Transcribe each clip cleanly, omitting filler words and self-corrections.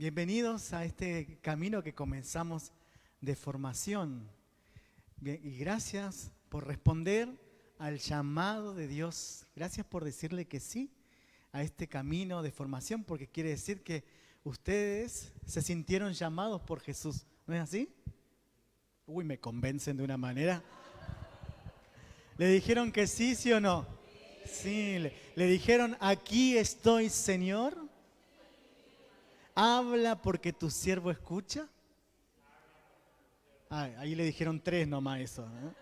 Bienvenidos a este camino que comenzamos de formación. Bien, y gracias por responder al llamado de Dios. Gracias por decirle que sí a este camino de formación, porque quiere decir que ustedes se sintieron llamados por Jesús. ¿No es así? Uy, me convencen de una manera. ¿Le dijeron que sí, sí o no? Sí, le dijeron, aquí estoy, Señor. Habla porque tu siervo escucha. Ahí le dijeron tres nomás eso, ¿no?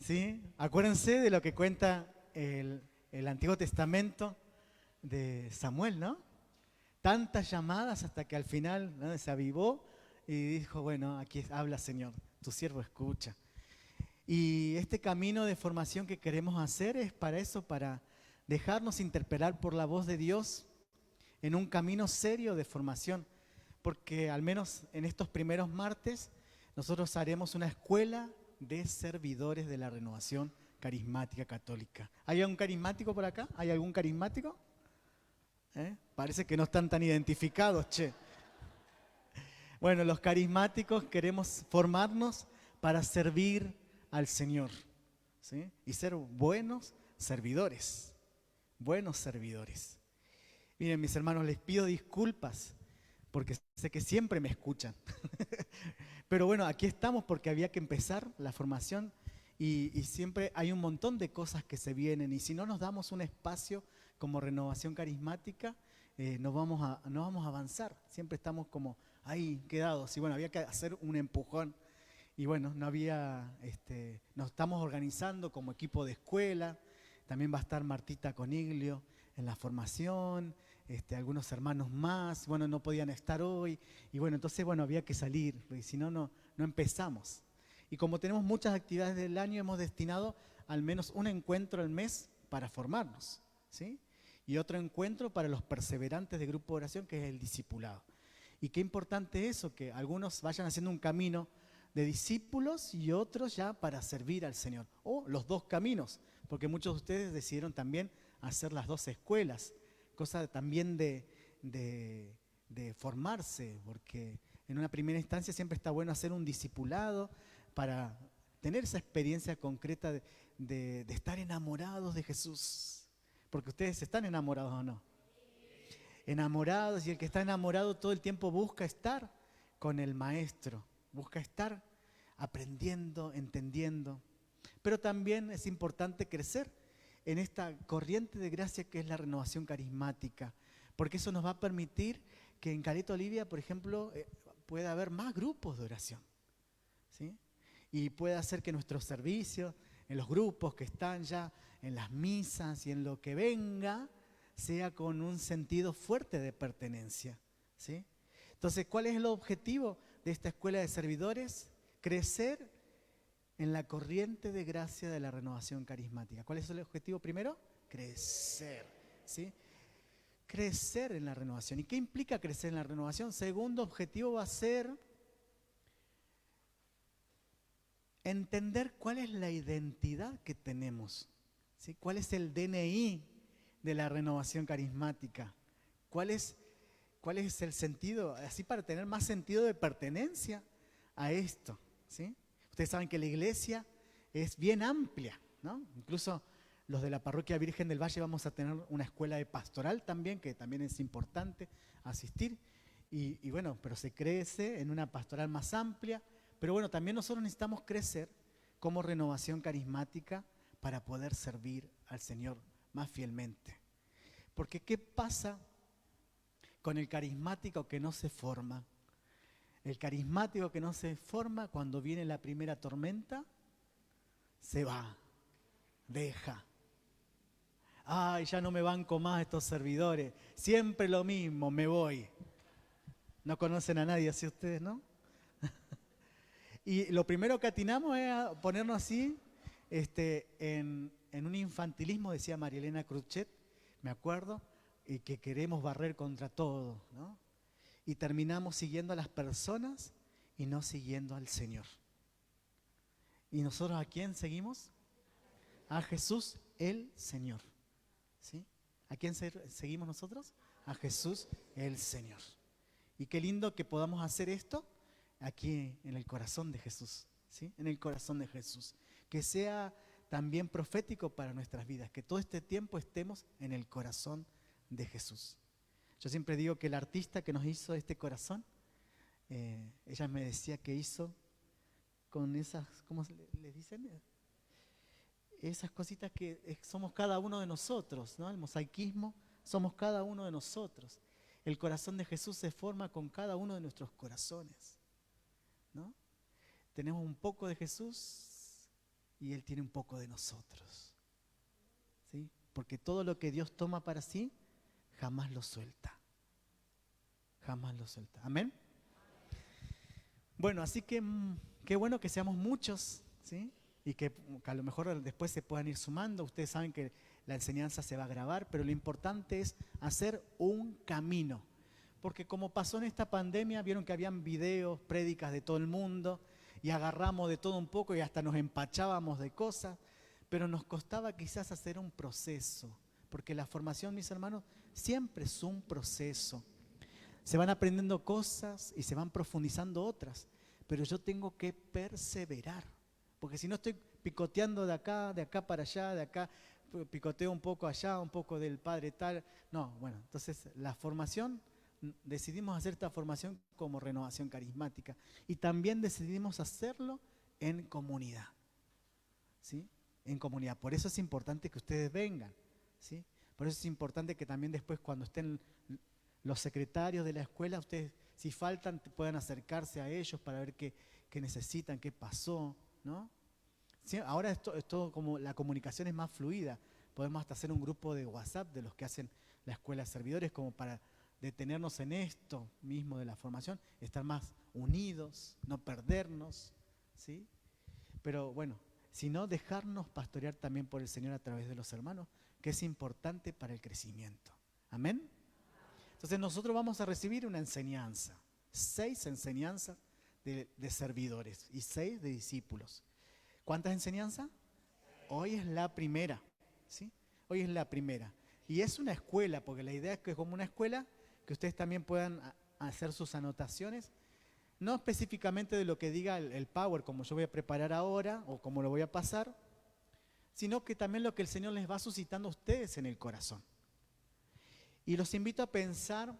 ¿Sí? Acuérdense de lo que cuenta el Antiguo Testamento de Samuel, ¿no? Tantas llamadas hasta que al final, ¿no?, se avivó y dijo, bueno, aquí habla, Señor, tu siervo escucha. Y este camino de formación que queremos hacer es para eso, para dejarnos interpelar por la voz de Dios en un camino serio de formación, porque al menos en estos primeros martes nosotros haremos una escuela de servidores de la Renovación Carismática Católica. ¿Hay algún carismático por acá? ¿Hay algún carismático? Parece que no están tan identificados, che. Bueno, los carismáticos queremos formarnos para servir al Señor, ¿sí? Y ser buenos servidores, buenos servidores. Miren, mis hermanos, les pido disculpas porque sé que siempre me escuchan. Pero bueno, aquí estamos porque había que empezar la formación y siempre hay un montón de cosas que se vienen. Y si no nos damos un espacio como Renovación Carismática, no vamos a avanzar. Siempre estamos como ahí quedados. Y bueno, había que hacer un empujón. Y bueno, nos estamos organizando como equipo de escuela. También va a estar Martita Coniglio en la formación, algunos hermanos más, bueno, no podían estar hoy, y bueno, entonces, bueno, había que salir, porque si no, no empezamos. Y como tenemos muchas actividades del año, hemos destinado al menos un encuentro al mes para formarnos, ¿sí? Y otro encuentro para los perseverantes de grupo de oración, que es el discipulado. Y qué importante eso, que algunos vayan haciendo un camino de discípulos y otros ya para servir al Señor, o los dos caminos, porque muchos de ustedes decidieron también hacer las dos escuelas, cosa también de formarse, porque en una primera instancia siempre está bueno hacer un discipulado para tener esa experiencia concreta de estar enamorados de Jesús, porque ustedes están enamorados o no. Enamorados, y el que está enamorado todo el tiempo busca estar con el Maestro, busca estar aprendiendo, entendiendo. Pero también es importante crecer en esta corriente de gracia que es la renovación carismática, porque eso nos va a permitir que en Caleta Olivia, por ejemplo, pueda haber más grupos de oración, ¿sí? Y pueda hacer que nuestros servicios, en los grupos que están ya, en las misas y en lo que venga, sea con un sentido fuerte de pertenencia, ¿sí? Entonces, ¿cuál es el objetivo de esta escuela de servidores? Crecer en la corriente de gracia de la renovación carismática. ¿Cuál es el objetivo primero? Crecer, ¿sí? Crecer en la renovación. ¿Y qué implica crecer en la renovación? Segundo objetivo va a ser entender cuál es la identidad que tenemos, ¿sí? ¿Cuál es el DNI de la renovación carismática? ¿Cuál es el sentido? Así para tener más sentido de pertenencia a esto, ¿sí? Ustedes saben que la iglesia es bien amplia, ¿no? Incluso los de la Parroquia Virgen del Valle vamos a tener una escuela de pastoral también, que también es importante asistir. Y bueno, pero se crece en una pastoral más amplia. Pero bueno, también nosotros necesitamos crecer como renovación carismática para poder servir al Señor más fielmente. Porque ¿qué pasa con el carismático que no se forma? El carismático que no se forma, cuando viene la primera tormenta, se va, deja. Ay, ya no me banco más estos servidores, siempre lo mismo, me voy. No conocen a nadie así ustedes, ¿no? Y lo primero que atinamos es a ponernos así, en un infantilismo, decía María Elena Cruchet, me acuerdo, y que queremos barrer contra todo, ¿no? Y terminamos siguiendo a las personas y no siguiendo al Señor. ¿Y nosotros a quién seguimos? A Jesús el Señor, ¿sí? ¿A quién seguimos nosotros? A Jesús el Señor. Y qué lindo que podamos hacer esto aquí en el corazón de Jesús, ¿sí? En el corazón de Jesús. Que sea también profético para nuestras vidas, que todo este tiempo estemos en el corazón de Jesús. Yo siempre digo que el artista que nos hizo este corazón, ella me decía que hizo con esas, ¿cómo les dicen? Esas cositas que somos cada uno de nosotros, ¿no? El mosaicismo, somos cada uno de nosotros. El corazón de Jesús se forma con cada uno de nuestros corazones, ¿no? Tenemos un poco de Jesús y Él tiene un poco de nosotros, ¿sí? Porque todo lo que Dios toma para sí, jamás lo suelta. Jamás lo suelta. ¿Amén? Bueno, así que qué bueno que seamos muchos, ¿sí? Y que a lo mejor después se puedan ir sumando. Ustedes saben que la enseñanza se va a grabar, pero lo importante es hacer un camino. Porque como pasó en esta pandemia, vieron que habían videos, prédicas de todo el mundo, y agarramos de todo un poco y hasta nos empachábamos de cosas, pero nos costaba quizás hacer un proceso, porque la formación, mis hermanos, siempre es un proceso. Se van aprendiendo cosas y se van profundizando otras, pero yo tengo que perseverar, porque si no estoy picoteando de acá para allá, de acá, picoteo un poco allá, un poco del padre tal. No, bueno, entonces la formación, decidimos hacer esta formación como renovación carismática y también decidimos hacerlo en comunidad, ¿sí? En comunidad. Por eso es importante que ustedes vengan, ¿sí? Por eso es importante que también después cuando estén los secretarios de la escuela, ustedes si faltan puedan acercarse a ellos para ver qué necesitan, qué pasó, ¿no? Sí, ahora es todo como la comunicación es más fluida. Podemos hasta hacer un grupo de WhatsApp de los que hacen la escuela de servidores como para detenernos en esto mismo de la formación, estar más unidos, no perdernos, ¿sí? Pero bueno, sino dejarnos pastorear también por el Señor a través de los hermanos, que es importante para el crecimiento. ¿Amén? Entonces nosotros vamos a recibir una enseñanza, 6 enseñanzas de servidores y 6 de discípulos. ¿Cuántas enseñanzas? Hoy es la primera, ¿sí? Hoy es la primera. Y es una escuela, porque la idea es que es como una escuela, que ustedes también puedan hacer sus anotaciones, no específicamente de lo que diga el Power, como yo voy a preparar ahora o como lo voy a pasar, sino que también lo que el Señor les va suscitando a ustedes en el corazón. Y los invito a pensar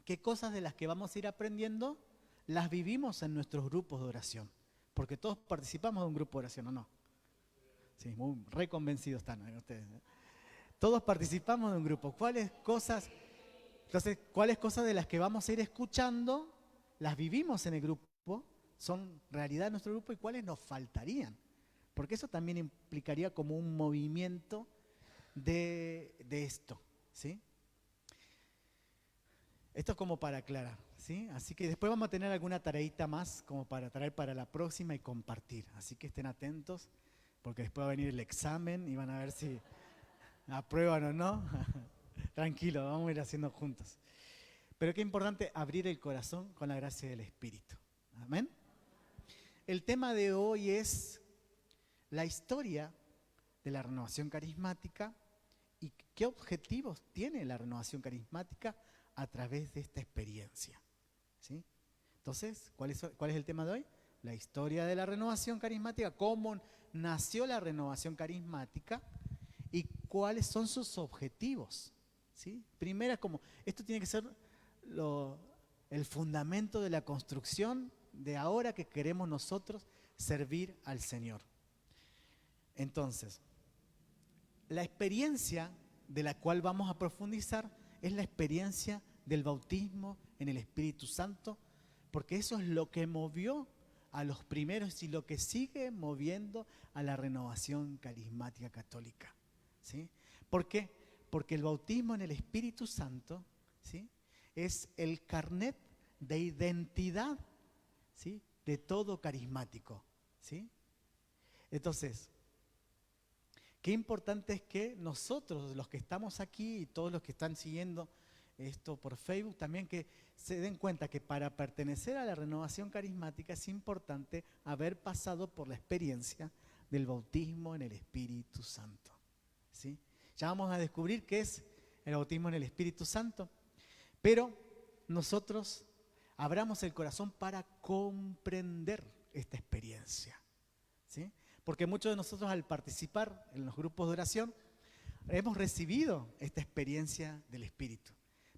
qué cosas de las que vamos a ir aprendiendo las vivimos en nuestros grupos de oración. Porque todos participamos de un grupo de oración, ¿o no? Sí, muy reconvencidos están ustedes. Todos participamos de un grupo. ¿Cuáles cosas de las que vamos a ir escuchando las vivimos en el grupo? Son realidad de nuestro grupo y cuáles nos faltarían. Porque eso también implicaría como un movimiento de esto, ¿sí? Esto es como para aclarar, ¿sí? Así que después vamos a tener alguna tareita más como para traer para la próxima y compartir. Así que estén atentos, porque después va a venir el examen y van a ver si aprueban o no. Tranquilo, vamos a ir haciendo juntos. Pero qué importante abrir el corazón con la gracia del Espíritu. Amén. El tema de hoy es la historia de la renovación carismática y qué objetivos tiene la renovación carismática a través de esta experiencia, ¿sí? Entonces, ¿cuál es el tema de hoy? La historia de la renovación carismática, cómo nació la renovación carismática y cuáles son sus objetivos, ¿sí? Primera, como esto tiene que ser el fundamento de la construcción de ahora que queremos nosotros servir al Señor. Entonces, la experiencia de la cual vamos a profundizar es la experiencia del bautismo en el Espíritu Santo, porque eso es lo que movió a los primeros y lo que sigue moviendo a la renovación carismática católica, ¿sí? ¿Por qué? Porque el bautismo en el Espíritu Santo, ¿sí?, es el carnet de identidad, ¿sí?, de todo carismático, ¿sí? Entonces, qué importante es que nosotros, los que estamos aquí y todos los que están siguiendo esto por Facebook, también que se den cuenta que para pertenecer a la renovación carismática es importante haber pasado por la experiencia del bautismo en el Espíritu Santo, ¿sí? Ya vamos a descubrir qué es el bautismo en el Espíritu Santo, pero nosotros abramos el corazón para comprender esta experiencia, ¿sí? Porque muchos de nosotros al participar en los grupos de oración hemos recibido esta experiencia del Espíritu,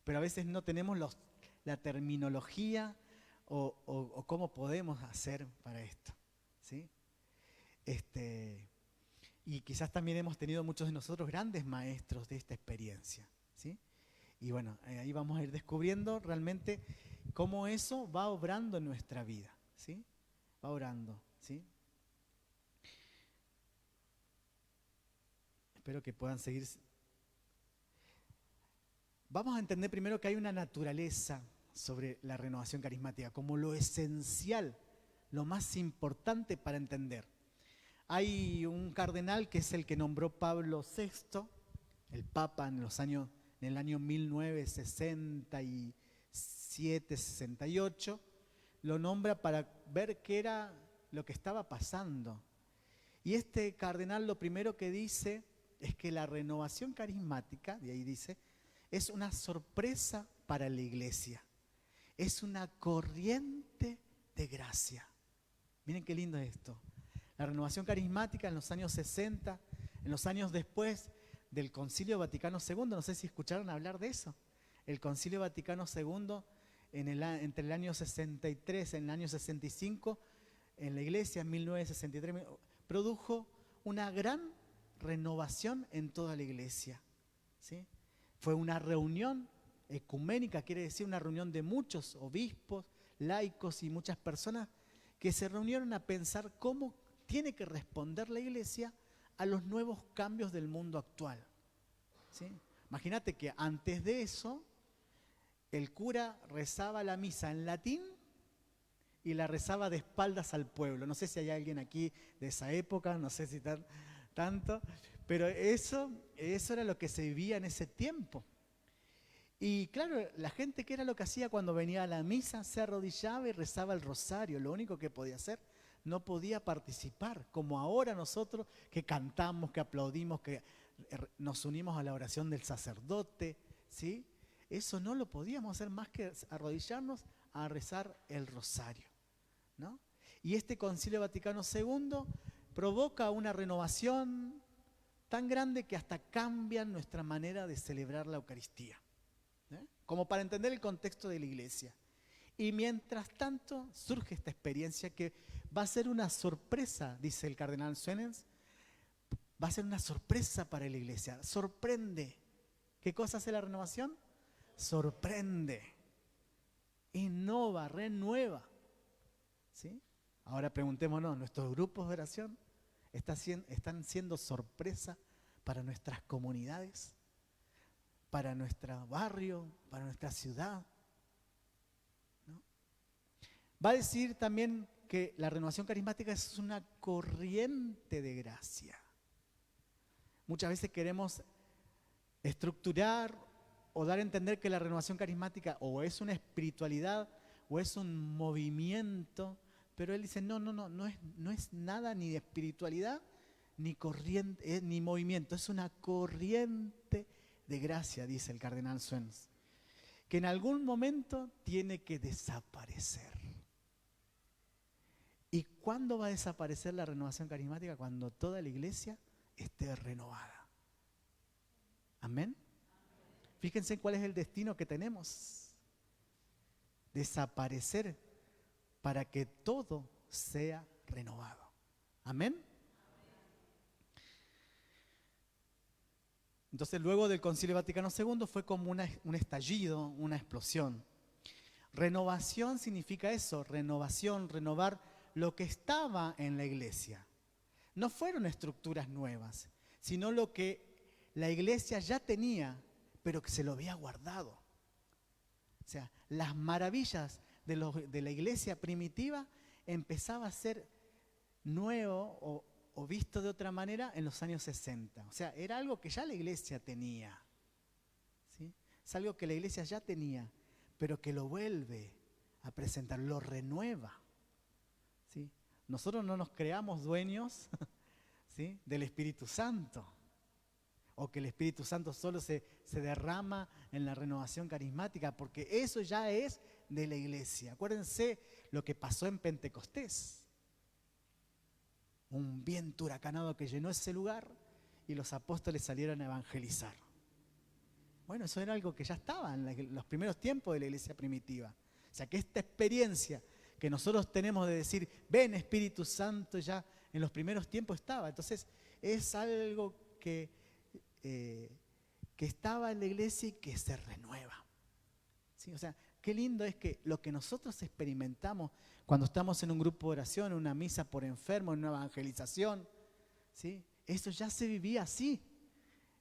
pero a veces no tenemos la terminología o cómo podemos hacer para esto, ¿sí? Y quizás también hemos tenido muchos de nosotros grandes maestros de esta experiencia, ¿sí? Y bueno, ahí vamos a ir descubriendo realmente cómo eso va obrando en nuestra vida, ¿sí? Va obrando, ¿sí? Espero que puedan seguir. Vamos a entender primero que hay una naturaleza sobre la renovación carismática, como lo esencial, lo más importante para entender. Hay un cardenal que es el que nombró Pablo VI, el Papa en el año 1967-68, lo nombra para ver qué era lo que estaba pasando. Y este cardenal lo primero que dice es que la renovación carismática, de ahí dice, es una sorpresa para la iglesia. Es una corriente de gracia. Miren qué lindo es esto. La renovación carismática en los años 60, en los años después del Concilio Vaticano II, no sé si escucharon hablar de eso. El Concilio Vaticano II, entre el año 63 y el año 65, en la iglesia, en 1963, produjo una gran renovación en toda la iglesia, ¿sí? Fue una reunión ecuménica, quiere decir una reunión de muchos obispos, laicos y muchas personas que se reunieron a pensar cómo tiene que responder la iglesia a los nuevos cambios del mundo actual, ¿sí? Imagínate que antes de eso, el cura rezaba la misa en latín y la rezaba de espaldas al pueblo. No sé si hay alguien aquí de esa época, no sé si tanto, pero eso era lo que se vivía en ese tiempo. Y claro, la gente, ¿qué era lo que hacía cuando venía a la misa? Se arrodillaba y rezaba el rosario, lo único que podía hacer. No podía participar, como ahora nosotros que cantamos, que aplaudimos, que nos unimos a la oración del sacerdote, ¿sí? Eso no lo podíamos hacer más que arrodillarnos a rezar el rosario, ¿no? Y este Concilio Vaticano II provoca una renovación tan grande que hasta cambia nuestra manera de celebrar la Eucaristía, ¿eh? Como para entender el contexto de la iglesia. Y mientras tanto surge esta experiencia que va a ser una sorpresa, dice el cardenal Suenens, va a ser una sorpresa para la iglesia, sorprende. ¿Qué cosa hace la renovación? Sorprende, innova, renueva, ¿sí? Ahora preguntémonos, ¿nuestros grupos de oración están siendo sorpresa para nuestras comunidades, para nuestro barrio, para nuestra ciudad? ¿No? Va a decir también que la renovación carismática es una corriente de gracia. Muchas veces queremos estructurar o dar a entender que la renovación carismática o es una espiritualidad o es un movimiento, pero él dice, no es nada ni de espiritualidad ni corriente, ni movimiento, es una corriente de gracia, dice el cardenal Suenens, que en algún momento tiene que desaparecer. ¿Y cuándo va a desaparecer la renovación carismática? Cuando toda la iglesia esté renovada. ¿Amén? Fíjense cuál es el destino que tenemos. Desaparecer para que todo sea renovado. ¿Amén? Entonces, luego del Concilio Vaticano II fue como un estallido, una explosión. Renovación significa eso, renovación, renovar lo que estaba en la iglesia. No fueron estructuras nuevas, sino lo que la iglesia ya tenía, pero que se lo había guardado. O sea, las maravillas de la iglesia primitiva empezaba a ser nuevo o visto de otra manera en los años 60. O sea, era algo que ya la iglesia tenía, ¿sí? Es algo que la iglesia ya tenía, pero que lo vuelve a presentar, lo renueva, ¿sí? Nosotros no nos creamos dueños, ¿sí?, del Espíritu Santo. o que el Espíritu Santo solo se derrama en la renovación carismática, porque eso ya es de la iglesia. Acuérdense lo que pasó en Pentecostés. Un viento huracanado que llenó ese lugar y los apóstoles salieron a evangelizar. Bueno, eso era algo que ya estaba en los primeros tiempos de la iglesia primitiva. O sea que esta experiencia que nosotros tenemos de decir, ven Espíritu Santo, ya en los primeros tiempos estaba. Entonces es algo que estaba en la iglesia y que se renueva. ¿Sí? O sea, qué lindo es que lo que nosotros experimentamos cuando estamos en un grupo de oración, en una misa por enfermo, en una evangelización, ¿sí? Eso ya se vivía así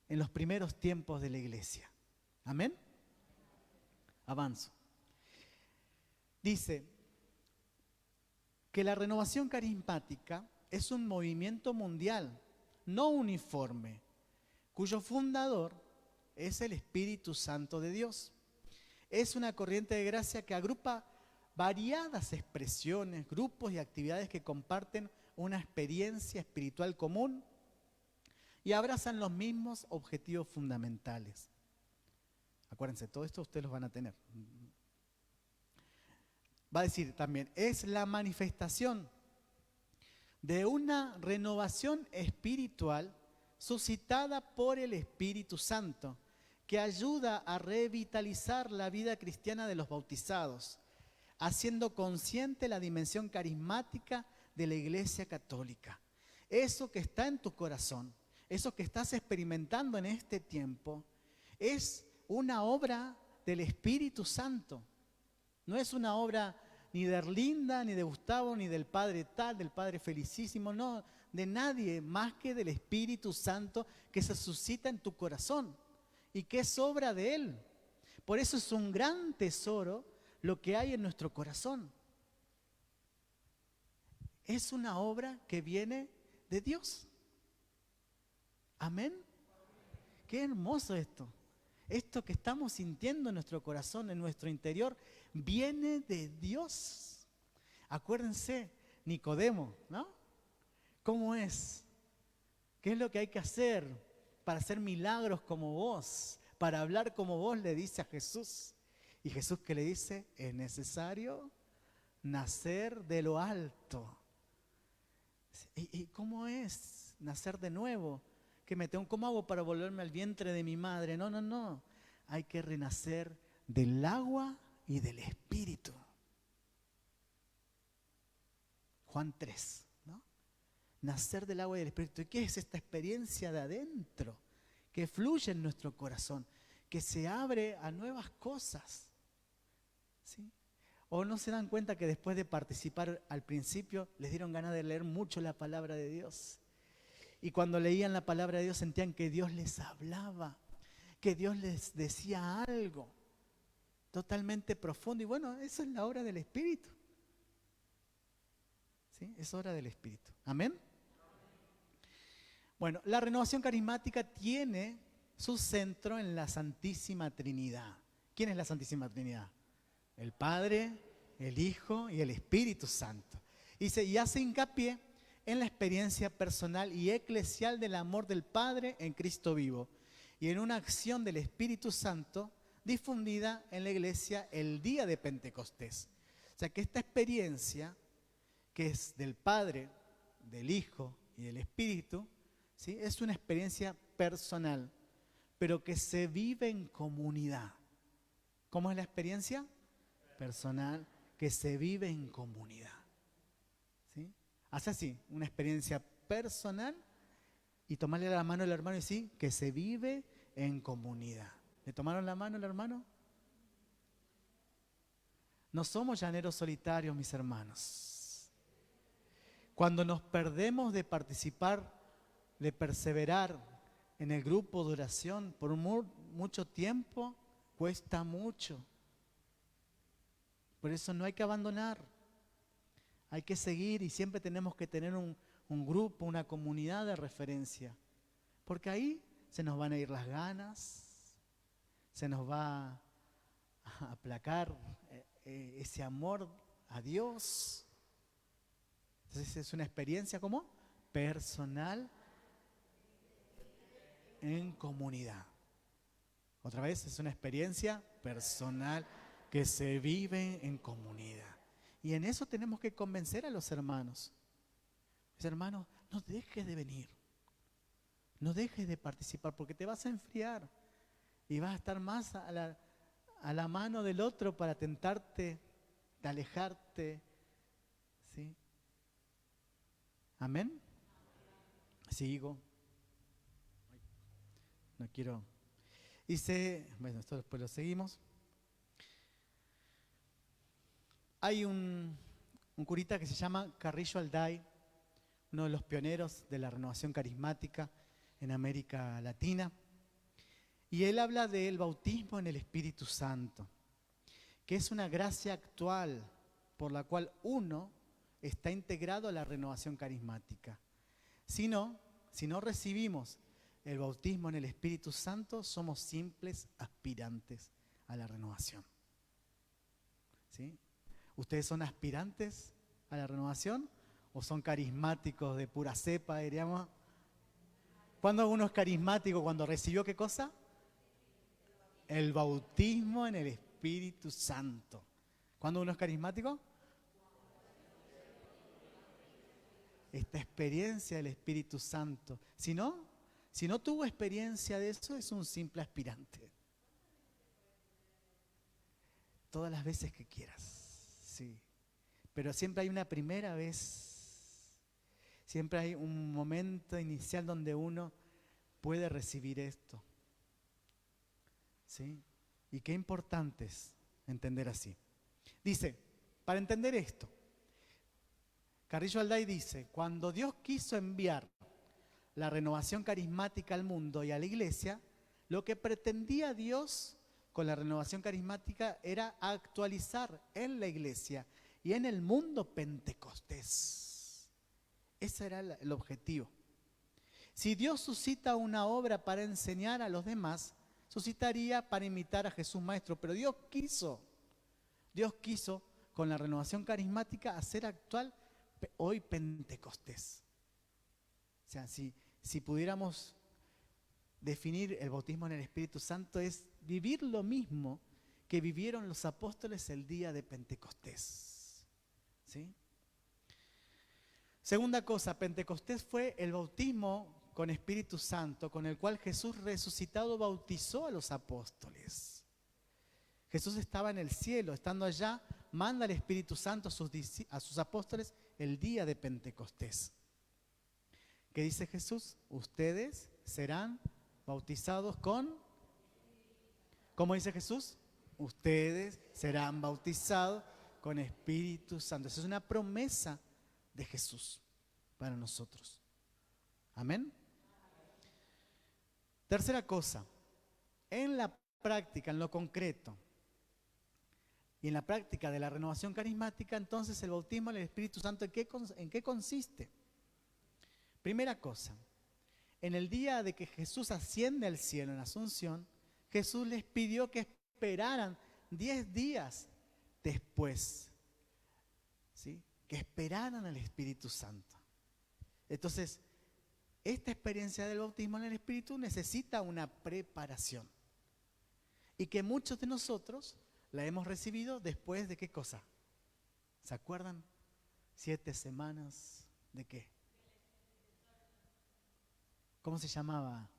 en los primeros tiempos de la iglesia. ¿Amén? Avanzo. Dice que la renovación carismática es un movimiento mundial, no uniforme, cuyo fundador es el Espíritu Santo de Dios. Es una corriente de gracia que agrupa variadas expresiones, grupos y actividades que comparten una experiencia espiritual común y abrazan los mismos objetivos fundamentales. Acuérdense, todo esto ustedes lo van a tener. Va a decir también, es la manifestación de una renovación espiritual suscitada por el Espíritu Santo, que ayuda a revitalizar la vida cristiana de los bautizados, haciendo consciente la dimensión carismática de la Iglesia Católica. Eso que está en tu corazón, eso que estás experimentando en este tiempo, es una obra del Espíritu Santo. No es una obra ni de Erlinda, ni de Gustavo, ni del Padre tal, del Padre Felicísimo, no, de nadie más que del Espíritu Santo que se suscita en tu corazón y que es obra de Él. Por eso es un gran tesoro lo que hay en nuestro corazón. Es una obra que viene de Dios. Amén. Qué hermoso esto. Esto que estamos sintiendo en nuestro corazón, en nuestro interior, viene de Dios. Acuérdense, Nicodemo, ¿no? ¿Cómo es? ¿Qué es lo que hay que hacer para hacer milagros como vos? Para hablar como vos, le dice a Jesús. Y Jesús, ¿qué le dice? Es necesario nacer de lo alto. ¿Y cómo es nacer de nuevo? ¿Cómo hago para volverme al vientre de mi madre? No, no, no. Hay que renacer del agua y del Espíritu. Juan 3, ¿no? Nacer del agua y del Espíritu. ¿Y qué es esta experiencia de adentro? Que fluye en nuestro corazón, que se abre a nuevas cosas. ¿Sí? ¿O no se dan cuenta que después de participar al principio les dieron ganas de leer mucho la palabra de Dios? Y cuando leían la palabra de Dios sentían que Dios les hablaba, que Dios les decía algo totalmente profundo. Y bueno, eso es la obra del Espíritu. ¿Sí? Es obra del Espíritu. ¿Amén? Bueno, la renovación carismática tiene su centro en la Santísima Trinidad. ¿Quién es la Santísima Trinidad? El Padre, el Hijo y el Espíritu Santo. Y hace hincapié en la experiencia personal y eclesial del amor del Padre en Cristo vivo y en una acción del Espíritu Santo difundida en la iglesia el día de Pentecostés. O sea que esta experiencia, que es del Padre, del Hijo y del Espíritu, ¿sí? Es una experiencia personal, pero que se vive en comunidad. ¿Cómo es la experiencia? Personal, que se vive en comunidad. ¿Sí? Hace así, una experiencia personal y tomarle la mano al hermano y decir que se vive en comunidad. ¿Le tomaron la mano al hermano? No somos llaneros solitarios, mis hermanos. Cuando nos perdemos de participar, de perseverar en el grupo de oración por mucho tiempo, cuesta mucho. Por eso no hay que abandonar. Hay que seguir y siempre tenemos que tener un grupo, una comunidad de referencia. Porque ahí se nos van a ir las ganas, se nos va a aplacar ese amor a Dios. Entonces es una experiencia ¿cómo? Personal en comunidad. Otra vez, es una experiencia personal que se vive en comunidad. Y en eso tenemos que convencer a los hermanos. Mis hermanos, no dejes de venir. No dejes de participar porque te vas a enfriar. Y vas a estar más a la mano del otro para tentarte, de alejarte. ¿Sí? ¿Amén? Sigo. No quiero. Dice, bueno, esto después lo seguimos. Hay un curita que se llama Carrillo Alday, uno de los pioneros de la renovación carismática en América Latina. Y él habla del bautismo en el Espíritu Santo, que es una gracia actual por la cual uno está integrado a la renovación carismática. Si no recibimos el bautismo en el Espíritu Santo, somos simples aspirantes a la renovación. ¿Sí? ¿Ustedes son aspirantes a la renovación o son carismáticos de pura cepa, diríamos? ¿Cuándo uno es carismático? ¿Cuando recibió qué cosa? El bautismo en el Espíritu Santo. ¿Cuándo uno es carismático? Esta experiencia del Espíritu Santo. Si no tuvo experiencia de eso, es un simple aspirante. Todas las veces que quieras, sí. Pero siempre hay una primera vez. Siempre hay un momento inicial donde uno puede recibir esto. ¿Sí? Y qué importante es entender así. Dice, para entender esto, Carrillo Alday dice, cuando Dios quiso enviar la renovación carismática al mundo y a la iglesia, lo que pretendía Dios con la renovación carismática era actualizar en la iglesia y en el mundo Pentecostés. Ese era el objetivo. Si Dios suscita una obra para enseñar a los demás, suscitaría para imitar a Jesús Maestro, pero Dios quiso con la renovación carismática hacer actual hoy Pentecostés. O sea, si pudiéramos definir el bautismo en el Espíritu Santo, es vivir lo mismo que vivieron los apóstoles el día de Pentecostés. ¿Sí? Segunda cosa, Pentecostés fue el bautismo con Espíritu Santo, con el cual Jesús resucitado bautizó a los apóstoles. Jesús estaba en el cielo, estando allá, manda el Espíritu Santo a sus apóstoles el día de Pentecostés. ¿Qué dice Jesús? Ustedes serán bautizados con... ¿Cómo dice Jesús? Ustedes serán bautizados con Espíritu Santo. Esa es una promesa de Jesús para nosotros. Amén. Tercera cosa, en la práctica, en lo concreto, y en la práctica de la renovación carismática, entonces el bautismo en el Espíritu Santo, ¿en qué consiste? Primera cosa, en el día de que Jesús asciende al cielo en Asunción, Jesús les pidió que esperaran 10 días después, ¿sí? Que esperaran al Espíritu Santo. Entonces, esta experiencia del bautismo en el Espíritu necesita una preparación. Y que muchos de nosotros la hemos recibido después de ¿qué cosa? ¿Se acuerdan? 7 semanas ¿de qué? ¿Cómo se llamaba?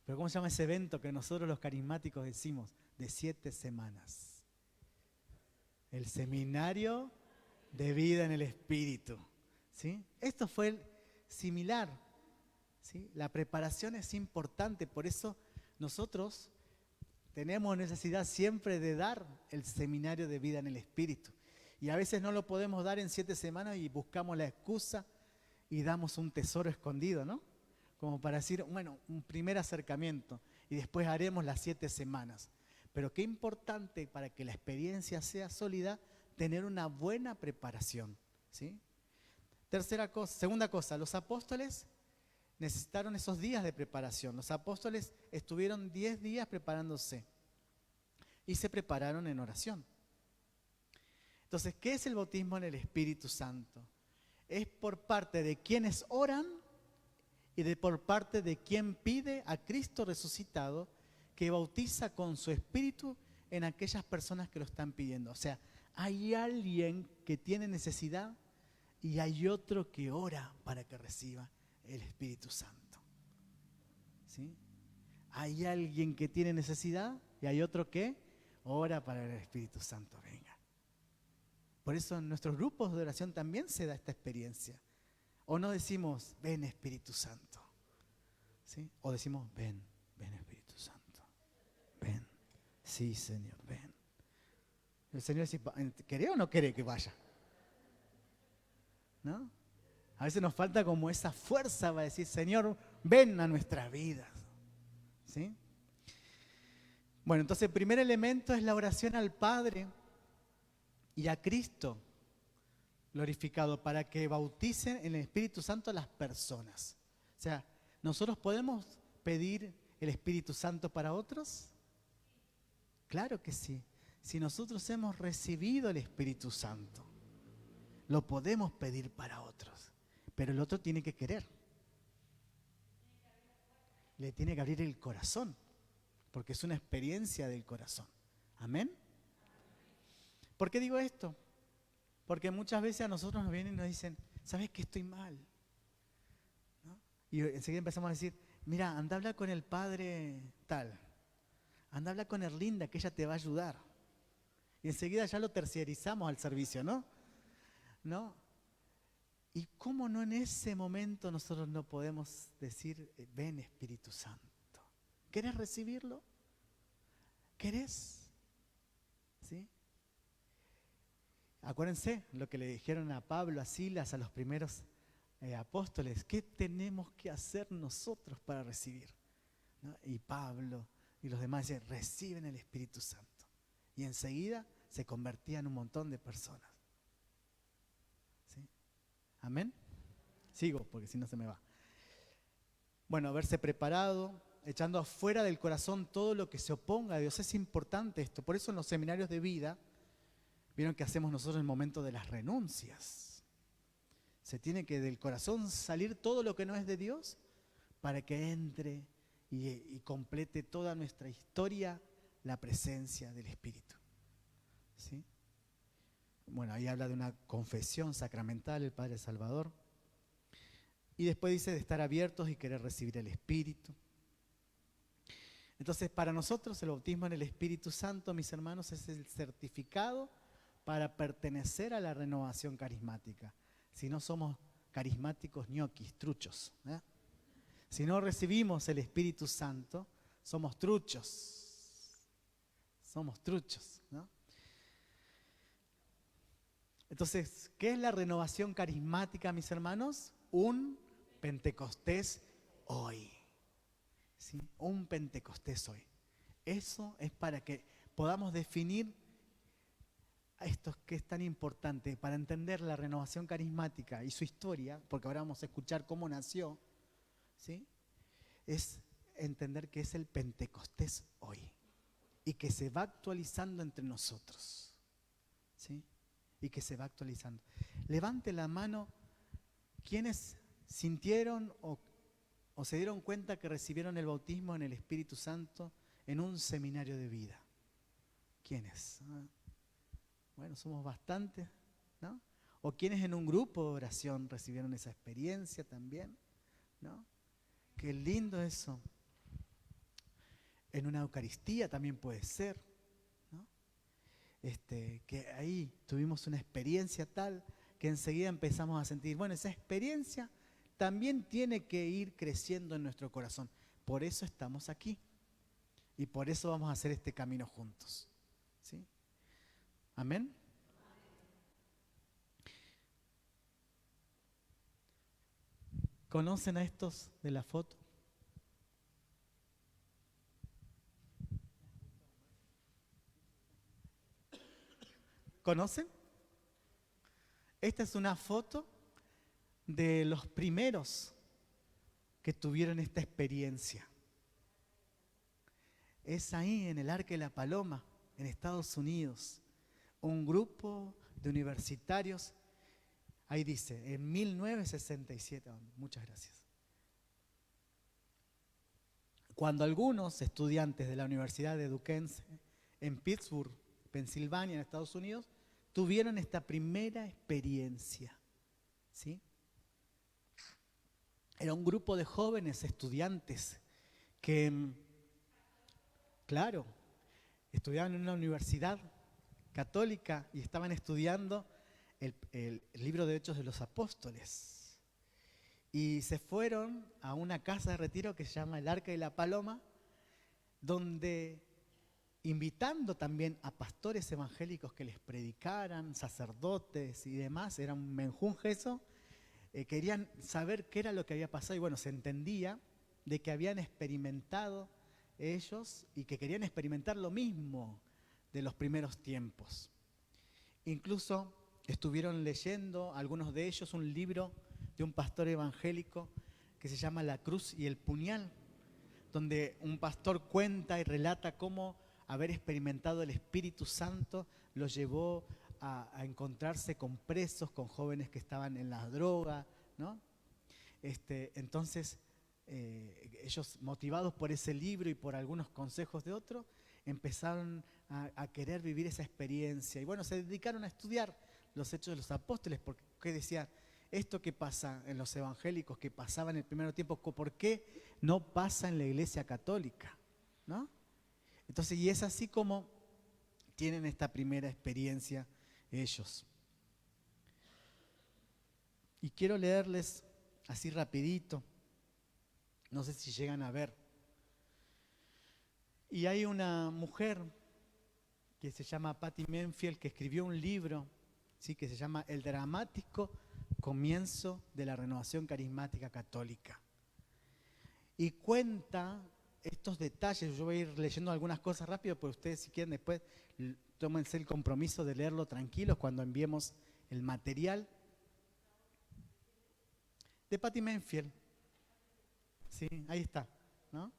Pero ¿cómo se llama ese evento que nosotros los carismáticos decimos? De 7 semanas. El seminario de vida en el Espíritu. ¿Sí? Esto fue similar. ¿Sí? La preparación es importante, por eso nosotros tenemos necesidad siempre de dar el seminario de vida en el Espíritu. Y a veces no lo podemos dar en 7 semanas y buscamos la excusa y damos un tesoro escondido, ¿no? Como para decir, bueno, un primer acercamiento y después haremos las 7 semanas. Pero qué importante para que la experiencia sea sólida, tener una buena preparación, ¿sí? Segunda cosa, los apóstoles necesitaron esos días de preparación. Los apóstoles estuvieron 10 días preparándose y se prepararon en oración. Entonces, ¿qué es el bautismo en el Espíritu Santo? Es por parte de quienes oran y de por parte de quien pide a Cristo resucitado, que bautiza con su espíritu en aquellas personas que lo están pidiendo. O sea, hay alguien que tiene necesidad y hay otro que ora para que reciba el Espíritu Santo. ¿Sí? Hay alguien que tiene necesidad y hay otro que ora para que el Espíritu Santo venga. Por eso en nuestros grupos de oración también se da esta experiencia. O no decimos, ven Espíritu Santo. ¿Sí? O decimos, ven Espíritu Santo. Ven. Sí, Señor, ven. El Señor dice, ¿querés o no querés que vaya? ¿No? A veces nos falta como esa fuerza para decir, Señor, ven a nuestras vidas. ¿Sí? Bueno, entonces el primer elemento es la oración al Padre y a Cristo glorificado para que bauticen en el Espíritu Santo a las personas. O sea, ¿nosotros podemos pedir el Espíritu Santo para otros? Claro que sí. Si nosotros hemos recibido el Espíritu Santo, lo podemos pedir para otros, pero el otro tiene que querer. Le tiene que abrir el corazón, porque es una experiencia del corazón. ¿Amén? ¿Por qué digo esto? Porque muchas veces a nosotros nos vienen y nos dicen, ¿sabes que estoy mal? ¿No? Y enseguida empezamos a decir, mira, anda a hablar con el padre tal, anda a hablar con Erlinda, que ella te va a ayudar. Y enseguida ya lo terciarizamos al servicio, ¿no? ¿No? ¿Y cómo no en ese momento nosotros no podemos decir, ven Espíritu Santo? ¿Querés recibirlo? ¿Querés? ¿Sí? Acuérdense lo que le dijeron a Pablo, a Silas, a los primeros apóstoles. ¿Qué tenemos que hacer nosotros para recibir? ¿No? Y Pablo y los demás decían, reciben el Espíritu Santo. Y enseguida se convertían un montón de personas. ¿Sí? ¿Amén? Sigo, porque si no se me va. Bueno, haberse preparado, echando afuera del corazón todo lo que se oponga a Dios. Es importante esto. Por eso en los seminarios de vida, vieron que hacemos nosotros en el momento de las renuncias. Se tiene que del corazón salir todo lo que no es de Dios para que entre y complete toda nuestra historia la presencia del Espíritu. ¿Sí? Bueno, ahí habla de una confesión sacramental el Padre Salvador. Y después dice de estar abiertos y querer recibir el Espíritu. Entonces, para nosotros el bautismo en el Espíritu Santo, mis hermanos, es el certificado para pertenecer a la renovación carismática. Si no somos carismáticos ñoquis, truchos. Si no recibimos el Espíritu Santo, somos truchos. Somos truchos, ¿no? Entonces, ¿qué es la renovación carismática, mis hermanos? Un Pentecostés hoy. ¿Sí? Un Pentecostés hoy. Eso es para que podamos definir esto que es tan importante, para entender la renovación carismática y su historia, porque ahora vamos a escuchar cómo nació, ¿sí? Es entender que es el Pentecostés hoy y que se va actualizando entre nosotros, ¿sí? Y que se va actualizando. Levante la mano quienes sintieron o se dieron cuenta que recibieron el bautismo en el Espíritu Santo en un seminario de vida. ¿Quiénes? Bueno, somos bastantes, ¿no? O quienes en un grupo de oración recibieron esa experiencia también, ¿no? Qué lindo eso. En una Eucaristía también puede ser, ¿no? Que ahí tuvimos una experiencia tal que enseguida empezamos a sentir, bueno, esa experiencia también tiene que ir creciendo en nuestro corazón. Por eso estamos aquí y por eso vamos a hacer este camino juntos, ¿sí? Amén. ¿Conocen a estos de la foto? ¿Conocen? Esta es una foto de los primeros que tuvieron esta experiencia. Es ahí en el Arca de la Paloma, en Estados Unidos, un grupo de universitarios, ahí dice, en 1967, muchas gracias, cuando algunos estudiantes de la Universidad de Duquesne en Pittsburgh, Pensilvania, en Estados Unidos, tuvieron esta primera experiencia, ¿sí? Era un grupo de jóvenes estudiantes que, claro, estudiaban en una universidad católica y estaban estudiando el libro de Hechos de los Apóstoles. Y se fueron a una casa de retiro que se llama el Arca y la Paloma, donde, invitando también a pastores evangélicos que les predicaran, sacerdotes y demás, era un menjunje eso, querían saber qué era lo que había pasado y bueno, se entendía de que habían experimentado ellos y que querían experimentar lo mismo de los primeros tiempos. Incluso estuvieron leyendo, algunos de ellos, un libro de un pastor evangélico que se llama La Cruz y el Puñal, donde un pastor cuenta y relata cómo haber experimentado el Espíritu Santo los llevó a encontrarse con presos, con jóvenes que estaban en la droga, ¿no? Entonces, ellos, motivados por ese libro y por algunos consejos de otros, empezaron a querer vivir esa experiencia. Y bueno, se dedicaron a estudiar los Hechos de los Apóstoles, porque decían, esto que pasa en los evangélicos, que pasaba en el primer tiempo, ¿por qué no pasa en la Iglesia Católica? ¿No? Entonces, y es así como tienen esta primera experiencia ellos. Y quiero leerles así rapidito, no sé si llegan a ver. Y hay una mujer que se llama Patty Menfield, que escribió un libro, ¿sí?, que se llama El dramático comienzo de la renovación carismática católica. Y cuenta estos detalles. Yo voy a ir leyendo algunas cosas rápido, pero ustedes, si quieren, después tómense el compromiso de leerlo tranquilos cuando enviemos el material. De Patty Menfield. Sí, ahí está, ¿no?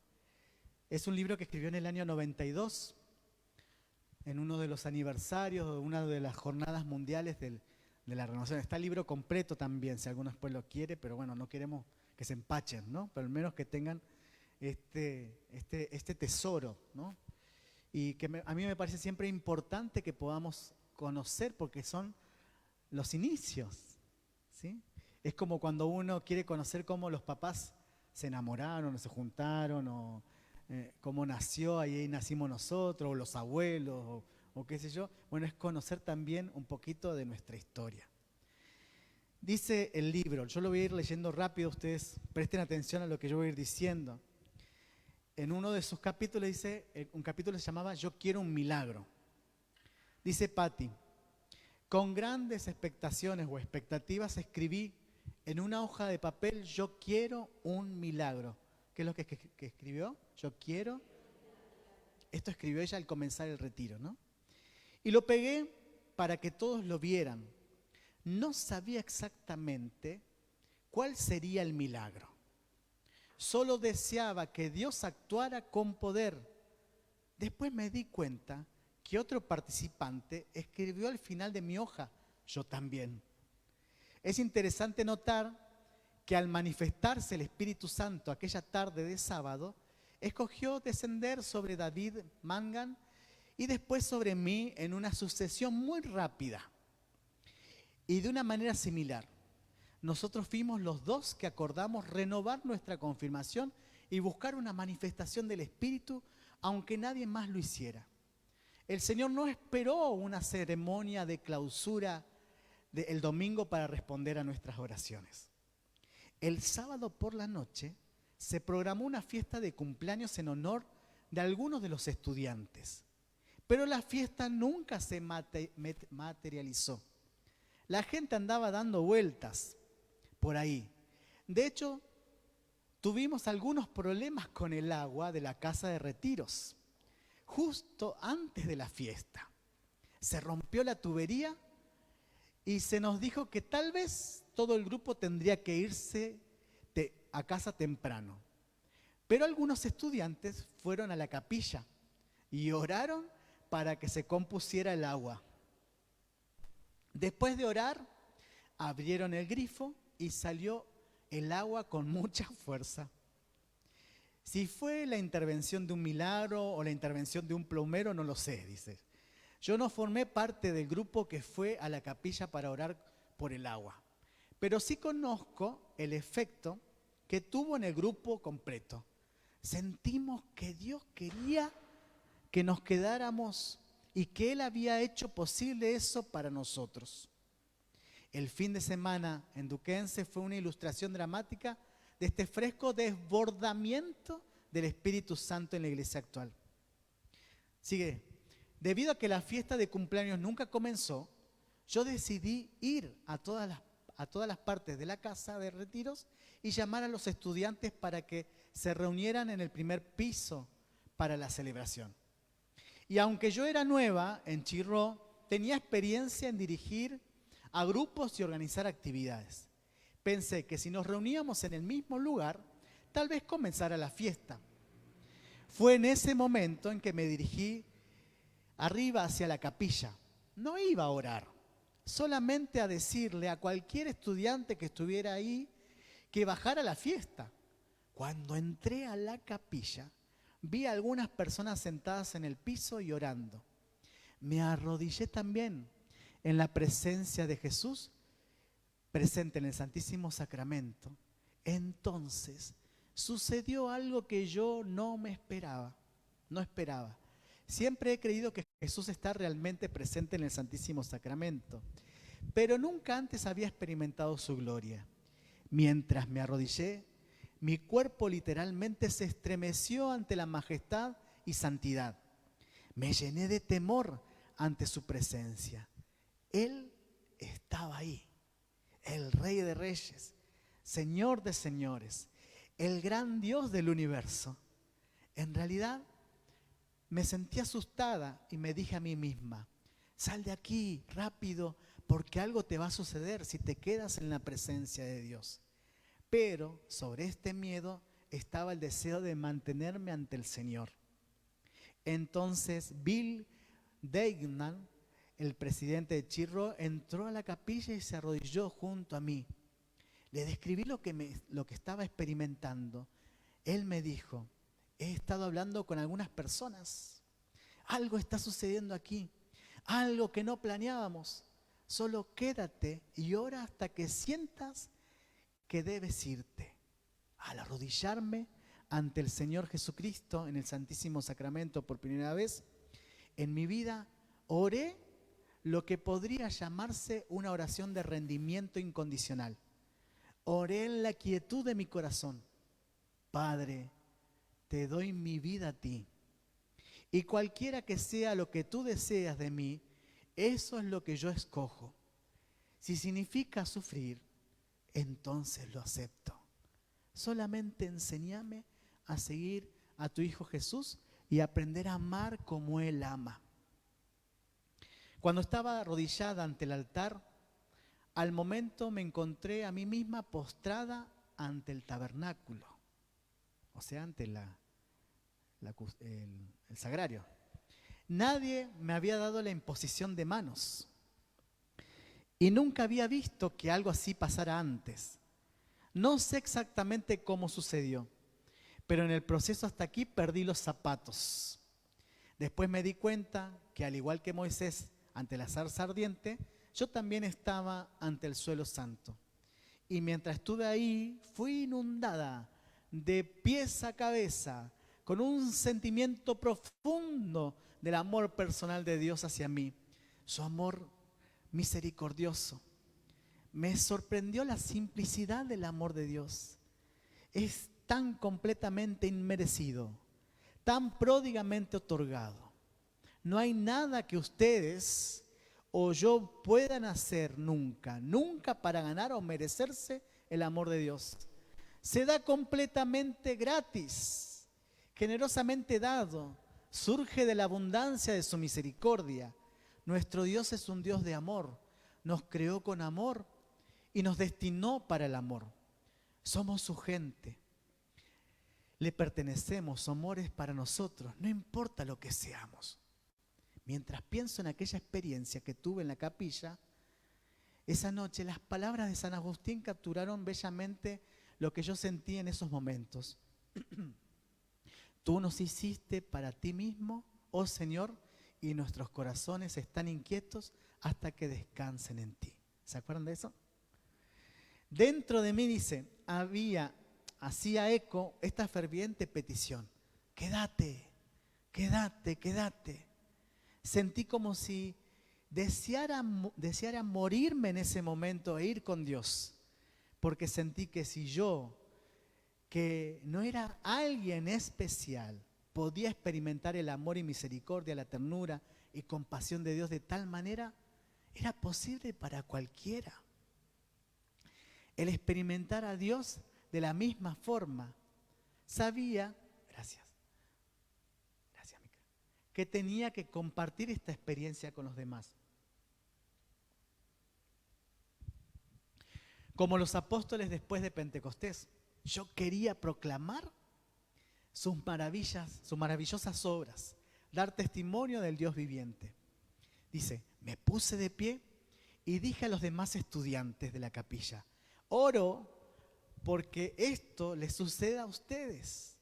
Es un libro que escribió en el año 92, en uno de los aniversarios de una de las jornadas mundiales de la renovación. Está el libro completo también, si alguno después lo quiere, pero bueno, no queremos que se empachen, ¿no? Pero al menos que tengan este tesoro, ¿no? Y que a mí me parece siempre importante que podamos conocer, porque son los inicios, ¿sí? Es como cuando uno quiere conocer cómo los papás se enamoraron o se juntaron, o cómo nació, ahí nacimos nosotros, o los abuelos, o qué sé yo. Bueno, es conocer también un poquito de nuestra historia. Dice el libro, yo lo voy a ir leyendo rápido, ustedes presten atención a lo que yo voy a ir diciendo. En uno de sus capítulos dice, un capítulo se llamaba Yo quiero un milagro. Dice Patty, con grandes expectaciones o expectativas escribí en una hoja de papel, yo quiero un milagro. ¿Qué es lo que escribió? Yo quiero. Esto escribió ella al comenzar el retiro, ¿no? Y lo pegué para que todos lo vieran. No sabía exactamente cuál sería el milagro. Solo deseaba que Dios actuara con poder. Después me di cuenta que otro participante escribió al final de mi hoja, yo también. Es interesante notar que al manifestarse el Espíritu Santo aquella tarde de sábado, escogió descender sobre David Mangan y después sobre mí en una sucesión muy rápida. Y de una manera similar, nosotros fuimos los dos que acordamos renovar nuestra confirmación y buscar una manifestación del Espíritu, aunque nadie más lo hiciera. El Señor no esperó una ceremonia de clausura el domingo para responder a nuestras oraciones. El sábado por la noche se programó una fiesta de cumpleaños en honor de algunos de los estudiantes, pero la fiesta nunca se materializó. La gente andaba dando vueltas por ahí. De hecho, tuvimos algunos problemas con el agua de la casa de retiros, justo antes de la fiesta. Se rompió la tubería y se nos dijo que tal vez todo el grupo tendría que irse a casa temprano. Pero algunos estudiantes fueron a la capilla y oraron para que se compusiera el agua. Después de orar, abrieron el grifo y salió el agua con mucha fuerza. Si fue la intervención de un milagro o la intervención de un plomero, no lo sé, dice. Yo no formé parte del grupo que fue a la capilla para orar por el agua, pero sí conozco el efecto que tuvo en el grupo completo. Sentimos que Dios quería que nos quedáramos y que Él había hecho posible eso para nosotros. El fin de semana en Duquense fue una ilustración dramática de este fresco desbordamiento del Espíritu Santo en la iglesia actual. Sigue. Debido a que la fiesta de cumpleaños nunca comenzó, yo decidí ir a todas las partes de la casa de retiros y llamar a los estudiantes para que se reunieran en el primer piso para la celebración. Y aunque yo era nueva en Chirró, tenía experiencia en dirigir a grupos y organizar actividades. Pensé que si nos reuníamos en el mismo lugar, tal vez comenzara la fiesta. Fue en ese momento en que me dirigí arriba hacia la capilla. No iba a orar, solamente a decirle a cualquier estudiante que estuviera ahí que bajara a la fiesta. Cuando entré a la capilla, vi a algunas personas sentadas en el piso y orando. Me arrodillé también en la presencia de Jesús, presente en el Santísimo Sacramento. Entonces sucedió algo que yo no esperaba. Siempre he creído que Jesús está realmente presente en el Santísimo Sacramento, pero nunca antes había experimentado su gloria. Mientras me arrodillé, mi cuerpo literalmente se estremeció ante la majestad y santidad. Me llené de temor ante su presencia. Él estaba ahí, el Rey de Reyes, Señor de Señores, el gran Dios del universo. En realidad, me sentí asustada y me dije a mí misma, sal de aquí rápido porque algo te va a suceder si te quedas en la presencia de Dios. Pero sobre este miedo estaba el deseo de mantenerme ante el Señor. Entonces Bill Degnan, el presidente de Chirró, entró a la capilla y se arrodilló junto a mí. Le describí lo que estaba experimentando. Él me dijo, he estado hablando con algunas personas. Algo está sucediendo aquí, algo que no planeábamos. Solo quédate y ora hasta que sientas que debes irte. Al arrodillarme ante el Señor Jesucristo en el Santísimo Sacramento por primera vez en mi vida, oré lo que podría llamarse una oración de rendimiento incondicional. Oré en la quietud de mi corazón. Padre, te doy mi vida a ti. Y cualquiera que sea lo que tú deseas de mí, eso es lo que yo escojo. Si significa sufrir, entonces lo acepto. Solamente enséñame a seguir a tu Hijo Jesús y aprender a amar como Él ama. Cuando estaba arrodillada ante el altar, al momento me encontré a mí misma postrada ante el tabernáculo, o sea, ante el sagrario. Nadie me había dado la imposición de manos y nunca había visto que algo así pasara antes. No sé exactamente cómo sucedió, pero en el proceso hasta aquí perdí los zapatos. Después me di cuenta que al igual que Moisés ante la zarza ardiente, yo también estaba ante el suelo santo. Y mientras estuve ahí, fui inundada de pies a cabeza con un sentimiento profundo del amor personal de Dios hacia mí. Su amor misericordioso. Me sorprendió la simplicidad del amor de Dios. Es tan completamente inmerecido, tan pródigamente otorgado. No hay nada que ustedes o yo puedan hacer nunca para ganar o merecerse el amor de Dios. Se da completamente gratis, generosamente dado, surge de la abundancia de su misericordia. Nuestro Dios es un Dios de amor, nos creó con amor y nos destinó para el amor. Somos su gente, le pertenecemos, su amor es para nosotros, no importa lo que seamos. Mientras pienso en aquella experiencia que tuve en la capilla, esa noche las palabras de San Agustín capturaron bellamente lo que yo sentí en esos momentos. Tú nos hiciste para ti mismo, oh Señor, y nuestros corazones están inquietos hasta que descansen en ti. ¿Se acuerdan de eso? Dentro de mí, dice, hacía eco esta ferviente petición. Quédate, quédate, quédate. Sentí como si deseara morirme en ese momento e ir con Dios. Porque sentí que si yo, que no era alguien especial, podía experimentar el amor y misericordia, la ternura y compasión de Dios de tal manera, era posible para cualquiera. El experimentar a Dios de la misma forma. Sabía, gracias, Mica, que tenía que compartir esta experiencia con los demás. Como los apóstoles después de Pentecostés, yo quería proclamar sus maravillosas obras, dar testimonio del Dios viviente. Dice, me puse de pie y dije a los demás estudiantes de la capilla, oro porque esto les suceda a ustedes.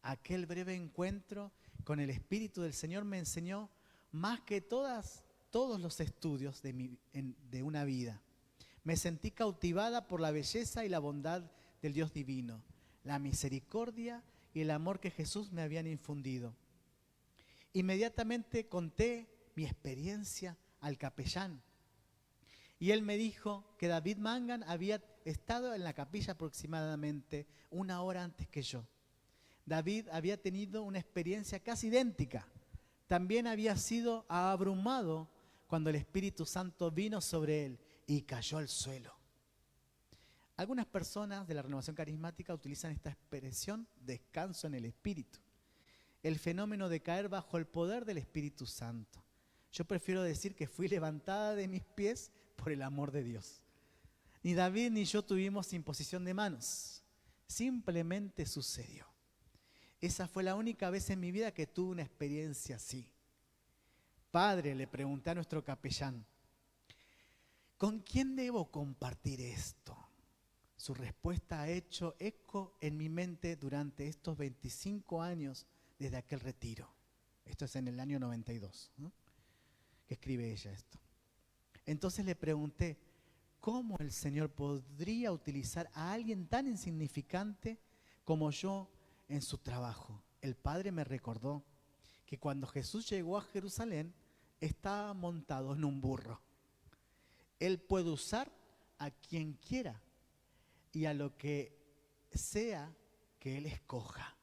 Aquel breve encuentro con el Espíritu del Señor me enseñó más que todos los estudios de una vida. Me sentí cautivada por la belleza y la bondad del Dios divino, la misericordia y el amor que Jesús me habían infundido. Inmediatamente conté mi experiencia al capellán y él me dijo que David Mangan había estado en la capilla aproximadamente 1 hora antes que yo. David había tenido una experiencia casi idéntica. También había sido abrumado cuando el Espíritu Santo vino sobre él y cayó al suelo. Algunas personas de la renovación carismática utilizan esta expresión descanso en el Espíritu, el fenómeno de caer bajo el poder del Espíritu Santo. Yo prefiero decir que fui levantada de mis pies por el amor de Dios. Ni David ni yo tuvimos imposición de manos, simplemente sucedió. Esa fue la única vez en mi vida que tuve una experiencia así. Padre, le pregunté a nuestro capellán, ¿con quién debo compartir esto? Su respuesta ha hecho eco en mi mente durante estos 25 años desde aquel retiro. Esto es en el año 92, ¿no? Que escribe ella esto. Entonces le pregunté, ¿cómo el Señor podría utilizar a alguien tan insignificante como yo en su trabajo? El Padre me recordó que cuando Jesús llegó a Jerusalén, estaba montado en un burro. Él puede usar a quien quiera y a lo que sea que Él escoja.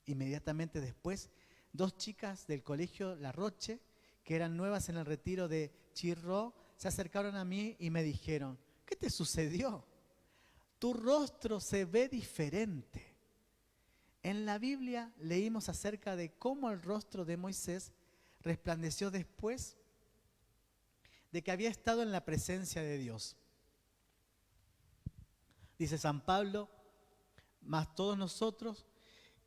Inmediatamente después, 2 chicas del colegio La Roche, que eran nuevas en el retiro de Chirró, se acercaron a mí y me dijeron, ¿qué te sucedió? Tu rostro se ve diferente. En la Biblia leímos acerca de cómo el rostro de Moisés resplandeció después de que había estado en la presencia de Dios. Dice San Pablo, más todos nosotros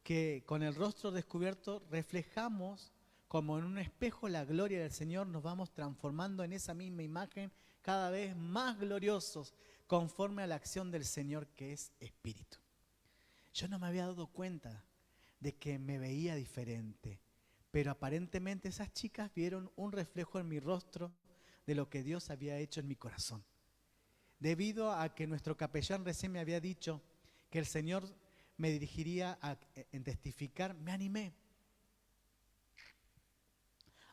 que con el rostro descubierto reflejamos como en un espejo la gloria del Señor, nos vamos transformando en esa misma imagen cada vez más gloriosos conforme a la acción del Señor que es Espíritu. Yo no me había dado cuenta de que me veía diferente, pero aparentemente esas chicas vieron un reflejo en mi rostro de lo que Dios había hecho en mi corazón. Debido a que nuestro capellán recién me había dicho que el Señor me dirigiría en testificar, me animé.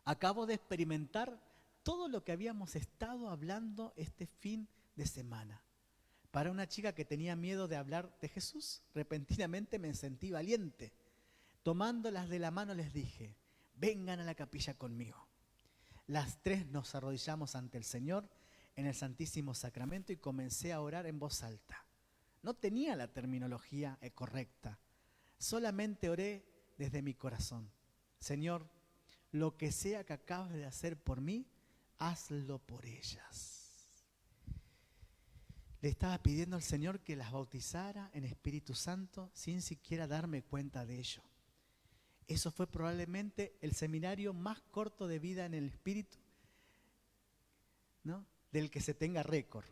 Acabo de experimentar todo lo que habíamos estado hablando este fin de semana. Para una chica que tenía miedo de hablar de Jesús, repentinamente me sentí valiente. Tomándolas de la mano les dije, vengan a la capilla conmigo. Las 3 nos arrodillamos ante el Señor en el Santísimo Sacramento y comencé a orar en voz alta. No tenía la terminología correcta, solamente oré desde mi corazón. Señor, lo que sea que acabas de hacer por mí, hazlo por ellas. Le estaba pidiendo al Señor que las bautizara en Espíritu Santo sin siquiera darme cuenta de ello. Eso fue probablemente el seminario más corto de vida en el Espíritu, ¿no?, del que se tenga récord.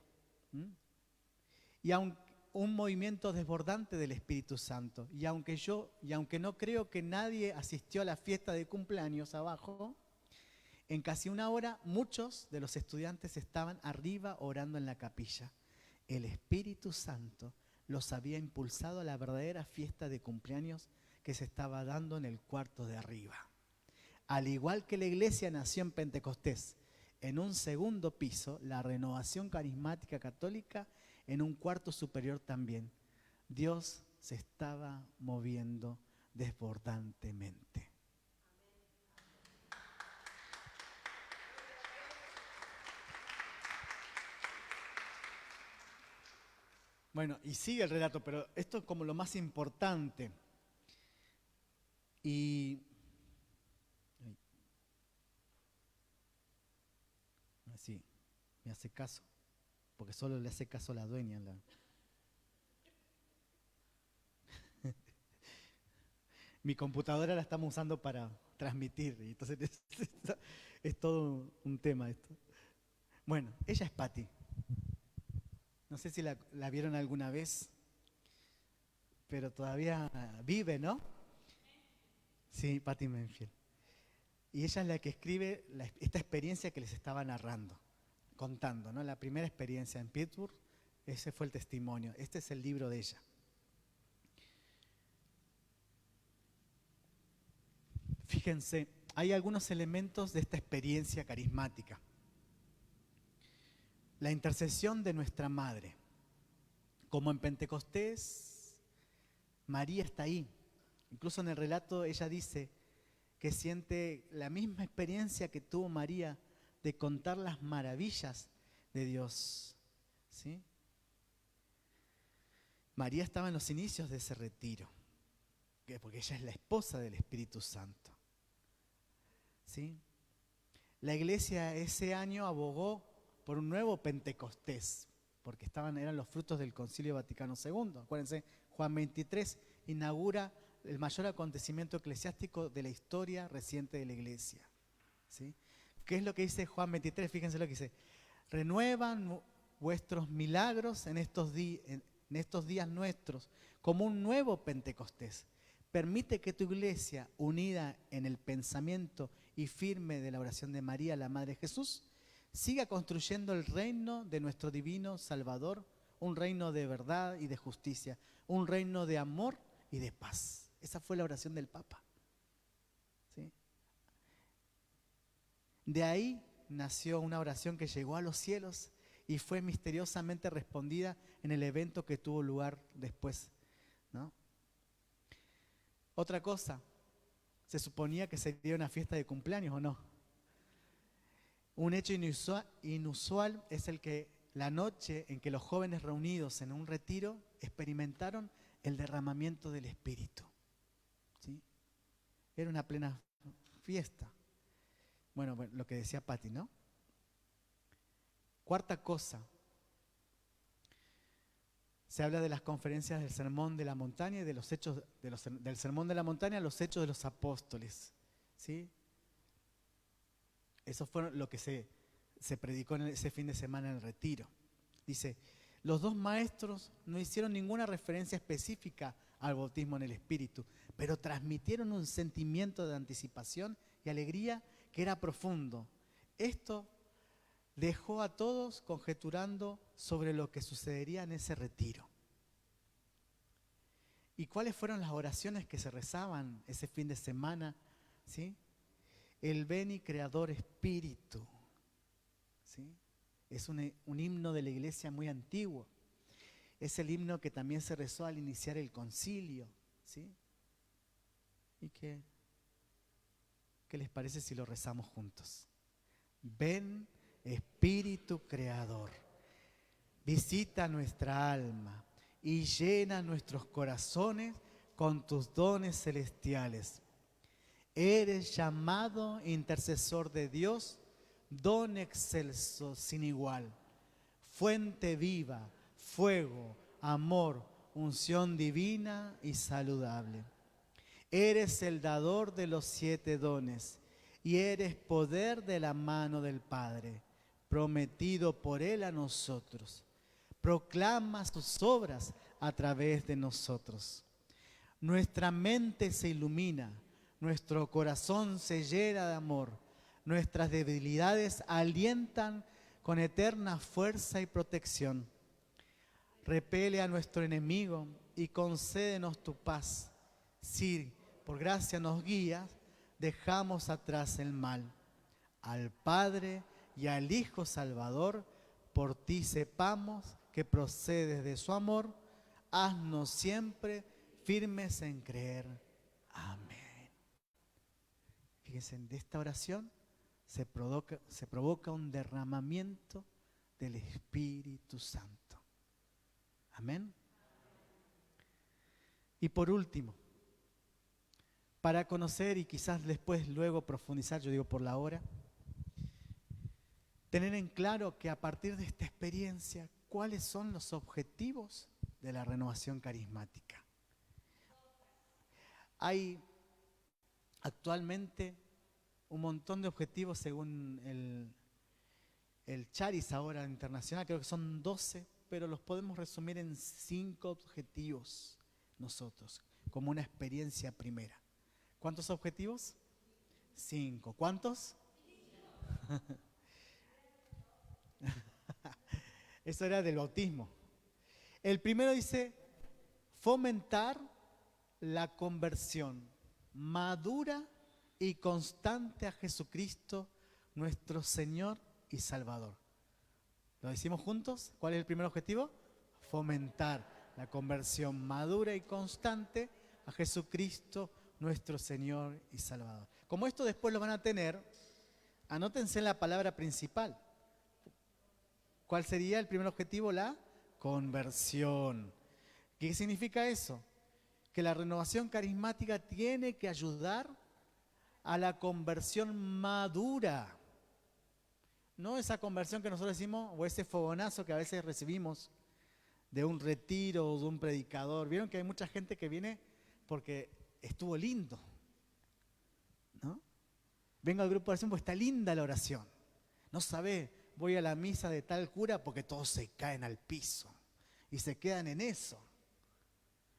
Y aunque un movimiento desbordante del Espíritu Santo. Y aunque no creo que nadie asistió a la fiesta de cumpleaños abajo, en casi una hora muchos de los estudiantes estaban arriba orando en la capilla. El Espíritu Santo los había impulsado a la verdadera fiesta de cumpleaños que se estaba dando en el cuarto de arriba. Al igual que la iglesia nació en Pentecostés, en un segundo piso, la renovación carismática católica en un cuarto superior también. Dios se estaba moviendo desbordantemente. Bueno, y sigue el relato, pero esto es como lo más importante. Y así, me hace caso, porque solo le hace caso a la dueña. Mi computadora la estamos usando para transmitir, y entonces es todo un tema esto. Bueno, ella es Patti. No sé si la vieron alguna vez, pero todavía vive, ¿no? Sí, Patti Menfield. Y ella es la que escribe esta experiencia que les estaba narrando, contando, ¿no? La primera experiencia en Pittsburgh, ese fue el testimonio. Este es el libro de ella. Fíjense, hay algunos elementos de esta experiencia carismática. La intercesión de nuestra Madre. Como en Pentecostés, María está ahí. Incluso en el relato ella dice que siente la misma experiencia que tuvo María de contar las maravillas de Dios. ¿Sí? María estaba en los inicios de ese retiro, porque ella es la esposa del Espíritu Santo. ¿Sí? La iglesia ese año abogó por un nuevo Pentecostés, porque eran los frutos del Concilio Vaticano II. Acuérdense, Juan 23 inaugura el mayor acontecimiento eclesiástico de la historia reciente de la iglesia. ¿Sí? ¿Qué es lo que dice Juan 23? Fíjense lo que dice. Renuevan vuestros milagros en estos días nuestros, como un nuevo Pentecostés. Permite que tu iglesia, unida en el pensamiento y firme de la oración de María, la Madre de Jesús, siga construyendo el reino de nuestro divino Salvador, un reino de verdad y de justicia, un reino de amor y de paz. Esa fue la oración del Papa. ¿Sí? De ahí nació una oración que llegó a los cielos y fue misteriosamente respondida en el evento que tuvo lugar después, ¿no? Otra cosa, se suponía que sería una fiesta de cumpleaños, ¿o no? Un hecho inusual es el que la noche en que los jóvenes reunidos en un retiro experimentaron el derramamiento del Espíritu. ¿Sí? Era una plena fiesta. Bueno, lo que decía Patti, ¿no? Cuarta cosa, se habla de las conferencias del Sermón de la Montaña y de los hechos del Sermón de la Montaña, los hechos de los apóstoles. ¿Sí? Eso fue lo que se predicó en ese fin de semana en el retiro. Dice, los dos maestros no hicieron ninguna referencia específica al bautismo en el Espíritu, pero transmitieron un sentimiento de anticipación y alegría que era profundo. Esto dejó a todos conjeturando sobre lo que sucedería en ese retiro. ¿Y cuáles fueron las oraciones que se rezaban ese fin de semana? ¿Sí? El Veni Creador Espíritu. ¿Sí? Es un himno de la iglesia muy antiguo. Es el himno que también se rezó al iniciar el concilio. ¿Sí? ¿Y qué les parece si lo rezamos juntos? Ven, Espíritu Creador, visita nuestra alma y llena nuestros corazones con tus dones celestiales. Eres llamado intercesor de Dios, don excelso sin igual, fuente viva, fuego, amor, unción divina y saludable. Eres el dador de los 7 dones y eres poder de la mano del Padre, prometido por Él a nosotros. Proclama sus obras a través de nosotros. Nuestra mente se ilumina, nuestro corazón se llena de amor, nuestras debilidades alientan con eterna fuerza y protección. Repele a nuestro enemigo y concédenos tu paz. Si por gracia nos guías, dejamos atrás el mal. Al Padre y al Hijo Salvador, por ti sepamos que procedes de su amor, haznos siempre firmes en creer. Amén. Fíjense, de esta oración se provoca un derramamiento del Espíritu Santo. Amén. Y por último, para conocer y quizás después luego profundizar, yo digo por la hora, tener en claro que a partir de esta experiencia, ¿cuáles son los objetivos de la renovación carismática? Hay actualmente un montón de objetivos según el Charis ahora internacional, creo que son 12, pero los podemos resumir en 5 objetivos nosotros, como una experiencia primera. ¿Cuántos objetivos? 5. ¿Cuántos? Eso era del bautismo. El primero dice, fomentar la conversión madura y constante a Jesucristo, nuestro Señor y Salvador. ¿Lo decimos juntos? ¿Cuál es el primer objetivo? Fomentar la conversión madura y constante a Jesucristo, nuestro Señor y Salvador. Como esto después lo van a tener, anótense en la palabra principal. ¿Cuál sería el primer objetivo? La conversión. ¿Qué significa eso? Que la renovación carismática tiene que ayudar a la conversión madura. No esa conversión que nosotros decimos, o ese fogonazo que a veces recibimos de un retiro o de un predicador. Vieron que hay mucha gente que viene porque estuvo lindo, ¿no? Vengo al grupo de oración porque está linda la oración. No sabe, voy a la misa de tal cura porque todos se caen al piso y se quedan en eso.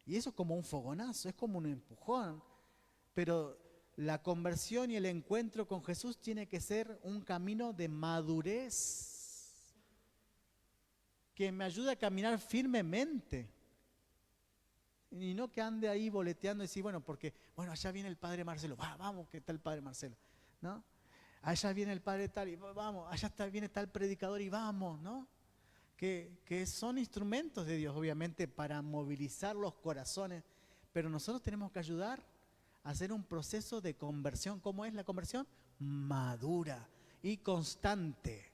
Y eso es como un fogonazo, es como un empujón. Pero la conversión y el encuentro con Jesús tiene que ser un camino de madurez que me ayude a caminar firmemente. Y no que ande ahí boleteando y decir, bueno, porque, bueno, allá viene el padre Marcelo, vamos, ¿qué tal el padre Marcelo? ¿No? Allá viene el padre tal, y vamos, viene tal predicador y vamos, ¿no? Que son instrumentos de Dios, obviamente, para movilizar los corazones, pero nosotros tenemos que ayudar a hacer un proceso de conversión. ¿Cómo es la conversión? Madura y constante.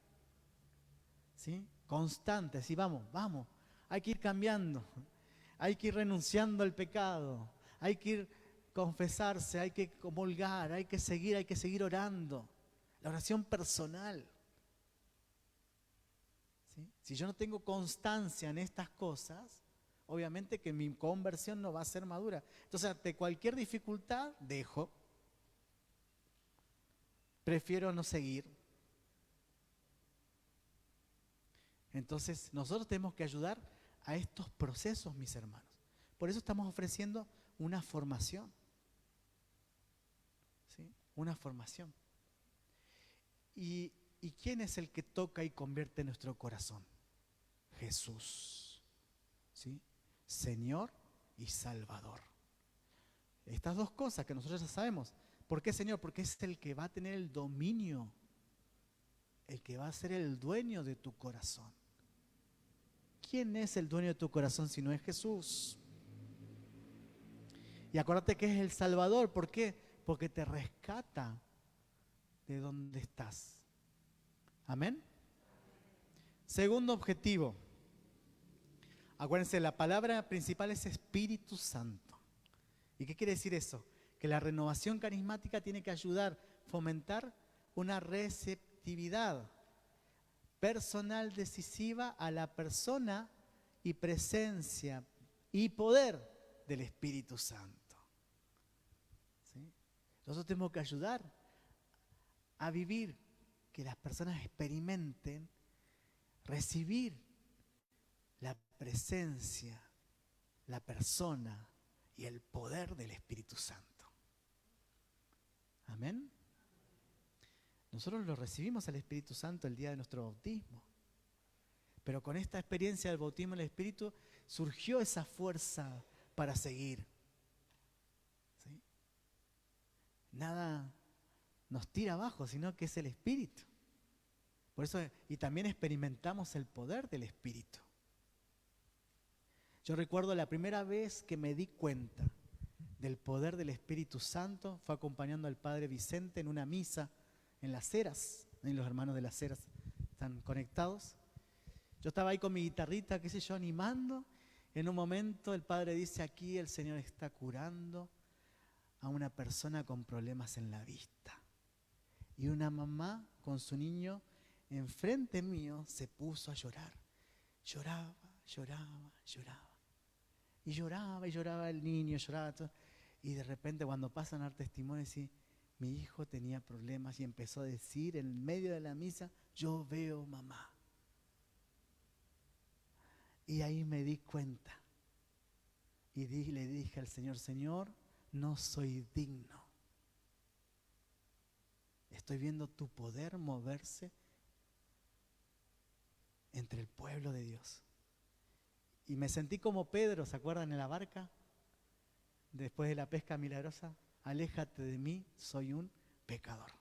¿Sí? Constante, así vamos, hay que ir cambiando. Hay que ir renunciando al pecado, hay que ir confesarse, hay que comulgar, hay que seguir orando. La oración personal. ¿Sí? Si yo no tengo constancia en estas cosas, obviamente que mi conversión no va a ser madura. Entonces, ante cualquier dificultad, dejo. Prefiero no seguir. Entonces, nosotros tenemos que ayudar a estos procesos, mis hermanos. Por eso estamos ofreciendo una formación. ¿Sí? Una formación. ¿Y quién es el que toca y convierte nuestro corazón? Jesús. ¿Sí? Señor y Salvador. Estas dos cosas que nosotros ya sabemos. ¿Por qué Señor? Porque es el que va a tener el dominio, el que va a ser el dueño de tu corazón. ¿Quién es el dueño de tu corazón si no es Jesús? Y acuérdate que es el Salvador. ¿Por qué? Porque te rescata de donde estás. ¿Amén? Segundo objetivo. Acuérdense, la palabra principal es Espíritu Santo. ¿Y qué quiere decir eso? Que la renovación carismática tiene que ayudar, fomentar una receptividad personal decisiva a la persona y presencia y poder del Espíritu Santo. ¿Sí? Nosotros tenemos que ayudar a vivir, que las personas experimenten, recibir la presencia la persona y el poder del Espíritu Santo. Amén. Nosotros lo recibimos al Espíritu Santo el día de nuestro bautismo. Pero con esta experiencia del bautismo del Espíritu surgió esa fuerza para seguir. ¿Sí? Nada nos tira abajo, sino que es el Espíritu. Por eso, y también experimentamos el poder del Espíritu. Yo recuerdo la primera vez que me di cuenta del poder del Espíritu Santo fue acompañando al Padre Vicente en una misa en Las Heras. Y los hermanos de Las Heras están conectados. Yo estaba ahí con mi guitarrita, qué sé yo, animando. En un momento el Padre dice: aquí el Señor está curando a una persona con problemas en la vista. Y una mamá con su niño enfrente mío se puso a llorar. Lloraba, lloraba, lloraba. Y lloraba el niño, lloraba todo. Y de repente cuando pasan a dar testimonio, sí, mi hijo tenía problemas y empezó a decir en medio de la misa: yo veo mamá. Y ahí me di cuenta. Y le dije al Señor: Señor, no soy digno. Estoy viendo tu poder moverse entre el pueblo de Dios. Y me sentí como Pedro, ¿se acuerdan? En la barca, después de la pesca milagrosa: aléjate de mí, soy un pecador.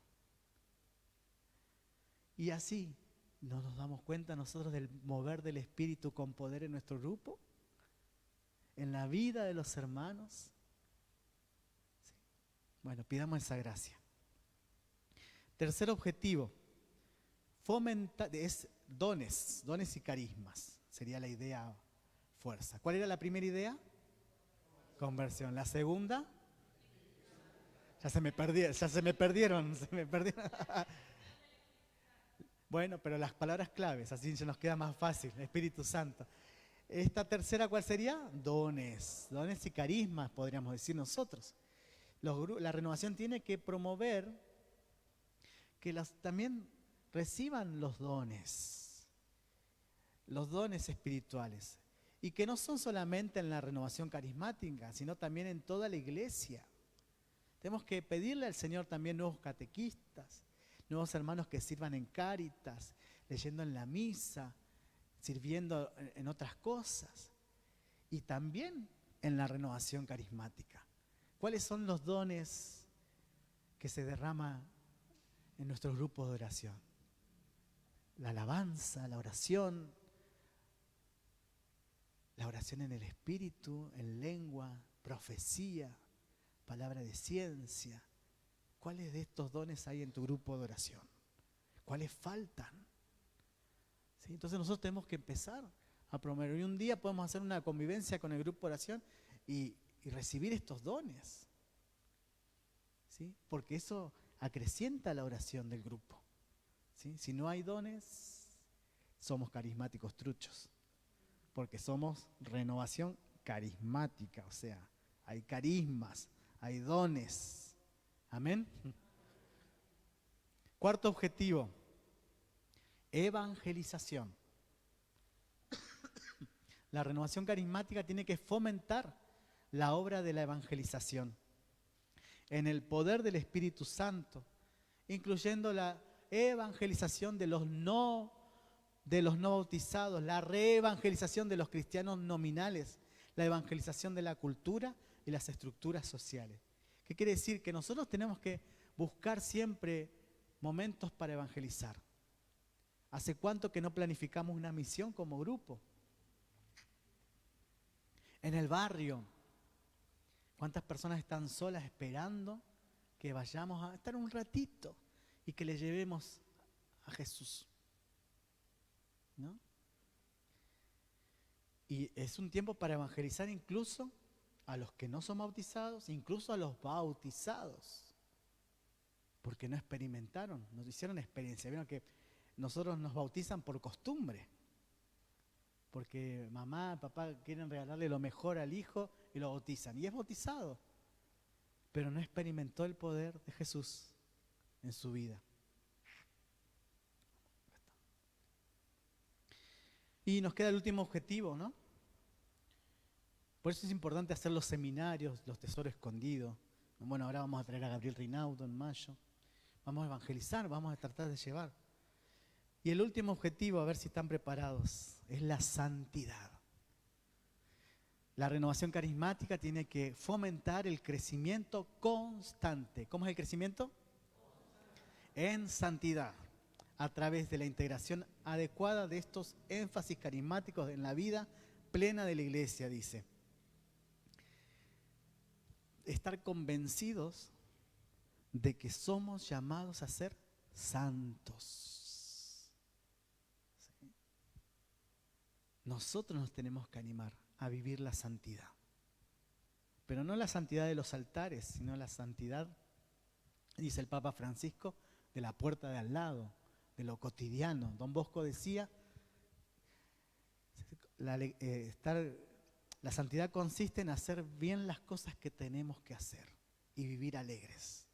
Y así nos damos cuenta nosotros del mover del Espíritu con poder en nuestro grupo, en la vida de los hermanos. ¿Sí? Bueno, pidamos esa gracia. Tercer objetivo, fomentar, es dones y carismas. Sería la idea fuerza. ¿Cuál era la primera idea? Conversión. La segunda, ya se me perdieron. Bueno, pero las palabras claves, así se nos queda más fácil. Espíritu Santo. Esta tercera, ¿cuál sería? Dones y carismas, podríamos decir nosotros. La renovación tiene que promover que también reciban los dones espirituales. Y que no son solamente en la renovación carismática, sino también en toda la iglesia. Tenemos que pedirle al Señor también nuevos catequistas, nuevos hermanos que sirvan en Cáritas, leyendo en la misa, sirviendo en otras cosas. Y también en la renovación carismática. ¿Cuáles son los dones que se derraman en nuestros grupos de oración? La alabanza, la oración en el Espíritu, en lengua, profecía, palabra de ciencia. ¿Cuáles de estos dones hay en tu grupo de oración? ¿Cuáles faltan? ¿Sí? Entonces nosotros tenemos que empezar a promover. Y un día podemos hacer una convivencia con el grupo de oración y recibir estos dones. ¿Sí? Porque eso acrecienta la oración del grupo. ¿Sí? Si no hay dones, somos carismáticos truchos. Porque somos renovación carismática, o sea, hay carismas, hay dones. Amén. Cuarto objetivo, evangelización. La renovación carismática tiene que fomentar la obra de la evangelización en el poder del Espíritu Santo, incluyendo la evangelización de los no bautizados, la reevangelización de los cristianos nominales, la evangelización de la cultura y las estructuras sociales. ¿Qué quiere decir? Que nosotros tenemos que buscar siempre momentos para evangelizar. ¿Hace cuánto que no planificamos una misión como grupo? En el barrio, ¿cuántas personas están solas esperando que vayamos a estar un ratito y que le llevemos a Jesús? ¿No? Y es un tiempo para evangelizar incluso a los que no son bautizados, incluso a los bautizados, porque no experimentaron, no hicieron experiencia. Vieron que nosotros nos bautizan por costumbre, porque mamá, papá quieren regalarle lo mejor al hijo y lo bautizan. Y es bautizado, pero no experimentó el poder de Jesús en su vida. Y nos queda el último objetivo, ¿no? Por eso es importante hacer los seminarios, los tesoros escondidos. Bueno, ahora vamos a traer a Gabriel Rinaudo en mayo. Vamos a evangelizar, vamos a tratar de llevar. Y el último objetivo, a ver si están preparados, es la santidad. La renovación carismática tiene que fomentar el crecimiento constante. ¿Cómo es el crecimiento? En santidad, a través de la integración adecuada de estos énfasis carismáticos en la vida plena de la iglesia, dice. Estar convencidos de que somos llamados a ser santos. ¿Sí? Nosotros nos tenemos que animar a vivir la santidad. Pero no la santidad de los altares, sino la santidad, dice el Papa Francisco, de la puerta de al lado, de lo cotidiano. Don Bosco decía, la santidad consiste en hacer bien las cosas que tenemos que hacer y vivir alegres.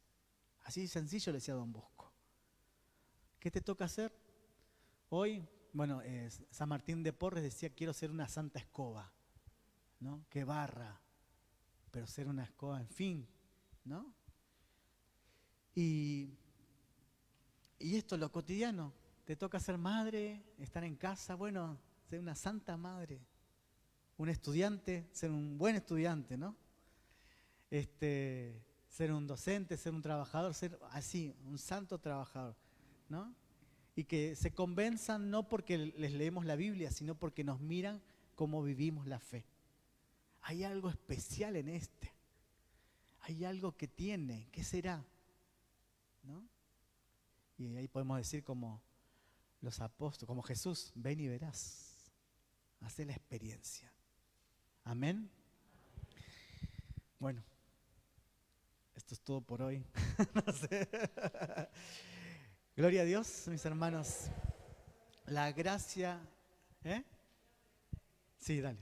Así de sencillo le decía Don Bosco. ¿Qué te toca hacer? Hoy, bueno, San Martín de Porres decía, quiero ser una santa escoba, ¿no? Que barra, pero ser una escoba, en fin, ¿no? Y esto es lo cotidiano. Te toca ser madre, estar en casa, bueno, ser una santa madre. Un estudiante, ser un buen estudiante, ¿no? Ser un docente, ser un trabajador, ser así, un santo trabajador, ¿no? Y que se convenzan no porque les leemos la Biblia, sino porque nos miran cómo vivimos la fe. Hay algo especial en este. Hay algo que tiene, ¿qué será? ¿No? Y ahí podemos decir como los apóstoles, como Jesús, ven y verás. Haz la experiencia. Amén. Bueno, esto es todo por hoy. No sé. Gloria a Dios, mis hermanos. La gracia, ¿eh? Sí, dale,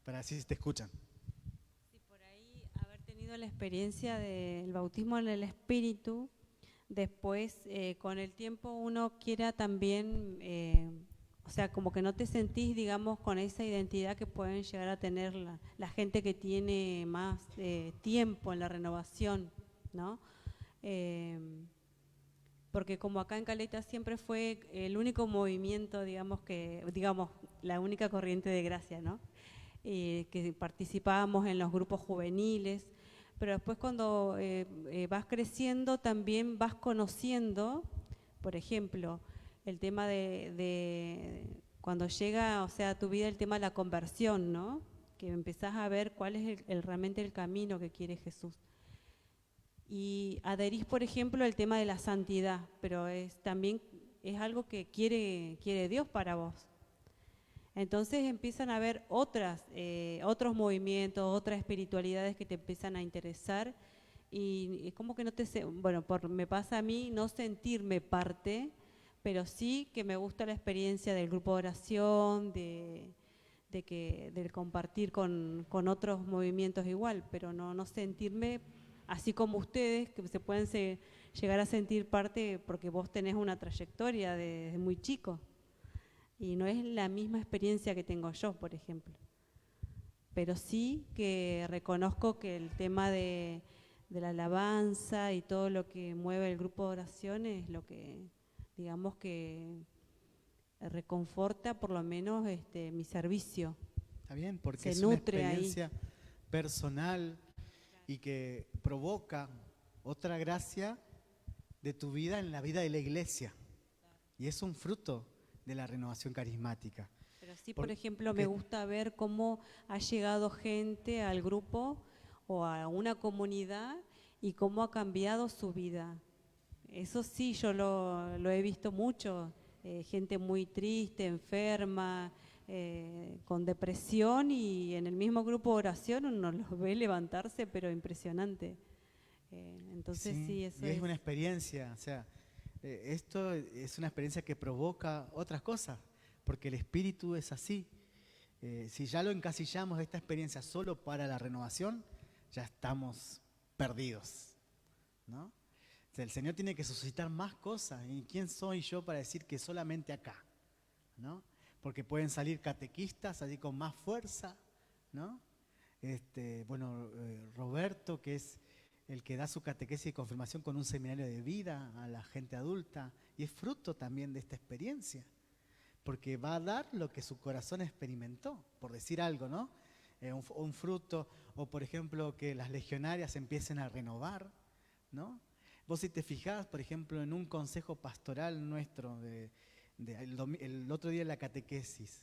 para así te escuchan. Sí, por ahí haber tenido la experiencia del bautismo en el Espíritu, después con el tiempo uno quiera también, o sea, como que no te sentís, digamos, con esa identidad que pueden llegar a tener la gente que tiene más tiempo en la renovación, ¿no? Porque como acá en Caleta siempre fue el único movimiento, digamos, la única corriente de gracia, ¿no? Que participábamos en los grupos juveniles, pero después cuando vas creciendo también vas conociendo, por ejemplo, el tema de cuando llega, o sea, a tu vida el tema de la conversión, ¿no? Que empezás a ver cuál es realmente el camino que quiere Jesús. Y adherís, por ejemplo, al tema de la santidad, pero también es algo que quiere Dios para vos. Entonces empiezan a haber otros movimientos, otras espiritualidades que te empiezan a interesar y es como que me pasa a mí no sentirme parte, pero sí que me gusta la experiencia del grupo de oración, del compartir con otros movimientos igual, pero no sentirme así como ustedes, que se pueden llegar a sentir parte porque vos tenés una trayectoria desde muy chico. Y no es la misma experiencia que tengo yo, por ejemplo. Pero sí que reconozco que el tema de la alabanza y todo lo que mueve el grupo de oración es lo que, digamos, que reconforta por lo menos mi servicio. Está bien, porque se es una nutre experiencia ahí. personal y que provoca otra gracia de tu vida en la vida de la iglesia. Y es un fruto de la renovación carismática. Pero sí, por ejemplo, me gusta ver cómo ha llegado gente al grupo o a una comunidad y cómo ha cambiado su vida. Eso sí, yo lo he visto mucho, gente muy triste, enferma, con depresión y en el mismo grupo de oración uno los ve levantarse, pero impresionante. Entonces sí, eso y es una experiencia, o sea, esto es una experiencia que provoca otras cosas, porque el espíritu es así. Si ya lo encasillamos esta experiencia solo para la renovación, ya estamos perdidos, ¿no? O sea, el Señor tiene que suscitar más cosas. ¿Y quién soy yo para decir que solamente acá? ¿No? Porque pueden salir catequistas allí con más fuerza, ¿no? Roberto, que es el que da su catequesis y confirmación con un seminario de vida a la gente adulta, y es fruto también de esta experiencia, porque va a dar lo que su corazón experimentó, por decir algo, ¿no? Un fruto, o por ejemplo que las legionarias empiecen a renovar, ¿no? Vos si te fijás, por ejemplo, en un consejo pastoral nuestro el otro día en la catequesis,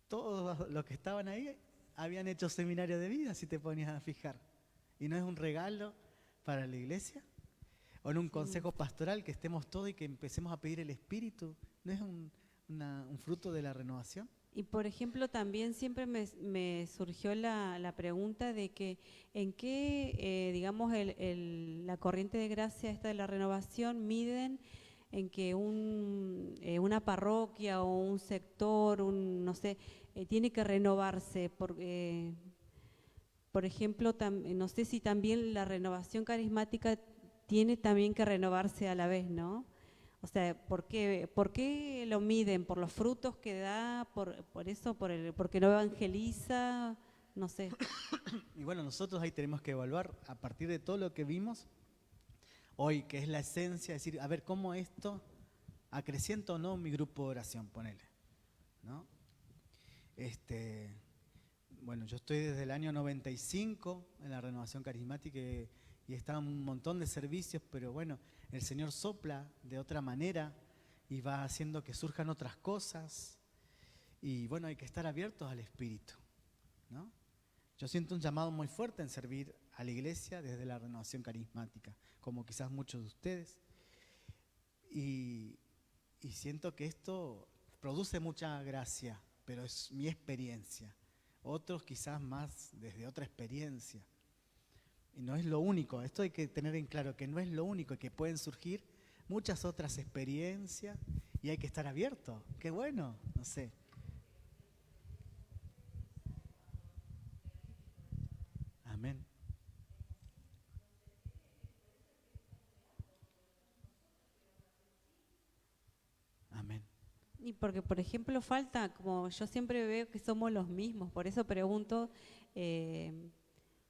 todos los que estaban ahí habían hecho seminario de vida, si te ponías a fijar. ¿Y no es un regalo para la iglesia? O en un consejo pastoral que estemos todos y que empecemos a pedir el Espíritu, ¿no es un fruto de la renovación? Y por ejemplo, también siempre me surgió la pregunta de que en qué, digamos, la corriente de gracia esta de la renovación miden en que una parroquia o un sector, no sé, tiene que renovarse. Por ejemplo, no sé si también la renovación carismática tiene también que renovarse a la vez, ¿no? O sea, ¿por qué lo miden? ¿Por los frutos que da? ¿Por eso? ¿Porque no evangeliza? No sé. Y bueno, nosotros ahí tenemos que evaluar a partir de todo lo que vimos hoy, que es la esencia, decir, a ver, ¿cómo esto acrecienta o no mi grupo de oración? Ponele, ¿no? Bueno, yo estoy desde el año 95 en la renovación carismática y está en un montón de servicios, pero bueno, el Señor sopla de otra manera y va haciendo que surjan otras cosas. Y bueno, hay que estar abiertos al Espíritu, ¿no? Yo siento un llamado muy fuerte en servir a la iglesia desde la renovación carismática, como quizás muchos de ustedes. Y siento que esto produce mucha gracia, pero es mi experiencia. Otros quizás más desde otra experiencia. Y no es lo único, esto hay que tener en claro que no es lo único, que pueden surgir muchas otras experiencias y hay que estar abierto. Qué bueno, no sé. Amén. Amén. Y porque, por ejemplo, falta, como yo siempre veo que somos los mismos, por eso pregunto,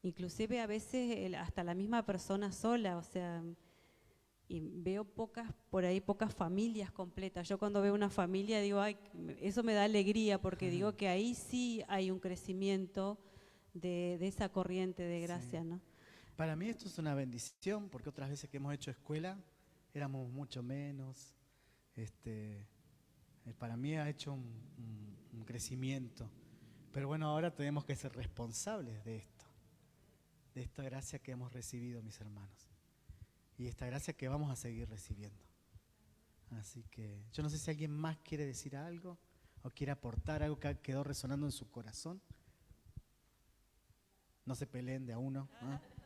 inclusive a veces hasta la misma persona sola, o sea, y veo por ahí pocas familias completas. Yo cuando veo una familia digo, ay, eso me da alegría, porque digo que ahí sí hay un crecimiento de esa corriente de gracia, Sí. ¿no? Para mí esto es una bendición, porque otras veces que hemos hecho escuela éramos mucho menos. Para mí ha hecho un crecimiento. Pero bueno, ahora tenemos que ser responsables de esta gracia que hemos recibido, mis hermanos. Y esta gracia que vamos a seguir recibiendo. Así que yo no sé si alguien más quiere decir algo o quiere aportar algo que quedó resonando en su corazón. No se peleen de a uno, ¿no?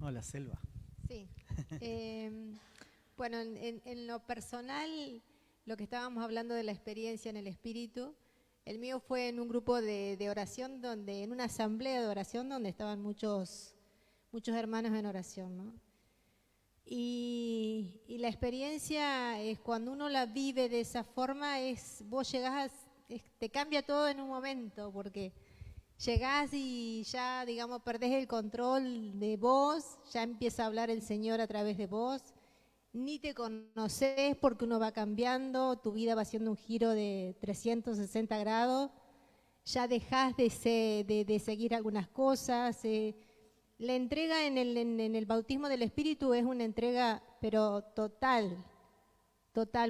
Hola, Selva. Sí. Bueno, en lo personal, lo que estábamos hablando de la experiencia en el espíritu, el mío fue en un grupo de oración, en una asamblea de oración donde estaban muchos hermanos en oración, ¿no? Y la experiencia es cuando uno la vive de esa forma, vos llegás, te cambia todo en un momento, porque llegás y ya, digamos, perdés el control de vos, ya empieza a hablar el Señor a través de vos, ni te conocés porque uno va cambiando, tu vida va haciendo un giro de 360 grados, ya dejás de seguir algunas cosas. La entrega en el bautismo del Espíritu es una entrega, pero total,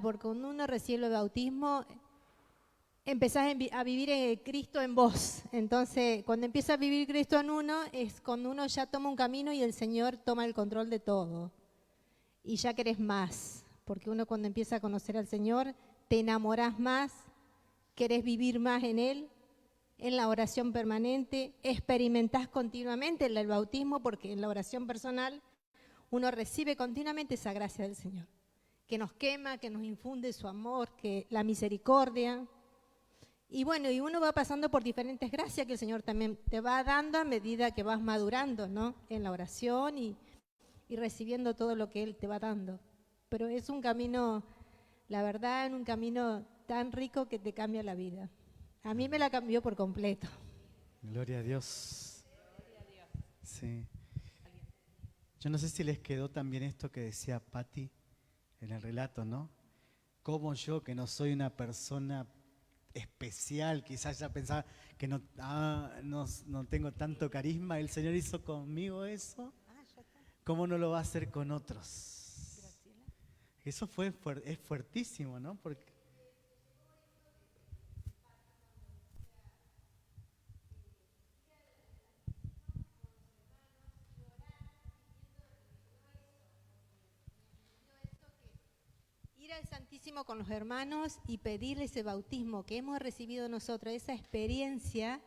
porque cuando uno recibe el bautismo, empezás a vivir Cristo en vos. Entonces, cuando empieza a vivir Cristo en uno, es cuando uno ya toma un camino y el Señor toma el control de todo. Y ya querés más, porque uno cuando empieza a conocer al Señor, te enamorás más, querés vivir más en Él, en la oración permanente, experimentás continuamente el bautismo, porque en la oración personal uno recibe continuamente esa gracia del Señor, que nos quema, que nos infunde su amor, que la misericordia. Y bueno, y uno va pasando por diferentes gracias que el Señor también te va dando a medida que vas madurando, ¿no? En la oración y recibiendo todo lo que Él te va dando. Pero es un camino, la verdad, un camino tan rico que te cambia la vida. A mí me la cambió por completo. Gloria a Dios. Sí. Yo no sé si les quedó también esto que decía Patti en el relato, ¿no? Como yo, que no soy una persona especial, quizás ya pensaba que no tengo tanto carisma, el Señor hizo conmigo eso, ¿cómo no lo va a hacer con otros? Eso es fuertísimo, ¿no? Porque ir al Santísimo con los hermanos y pedirle ese bautismo que hemos recibido nosotros, esa experiencia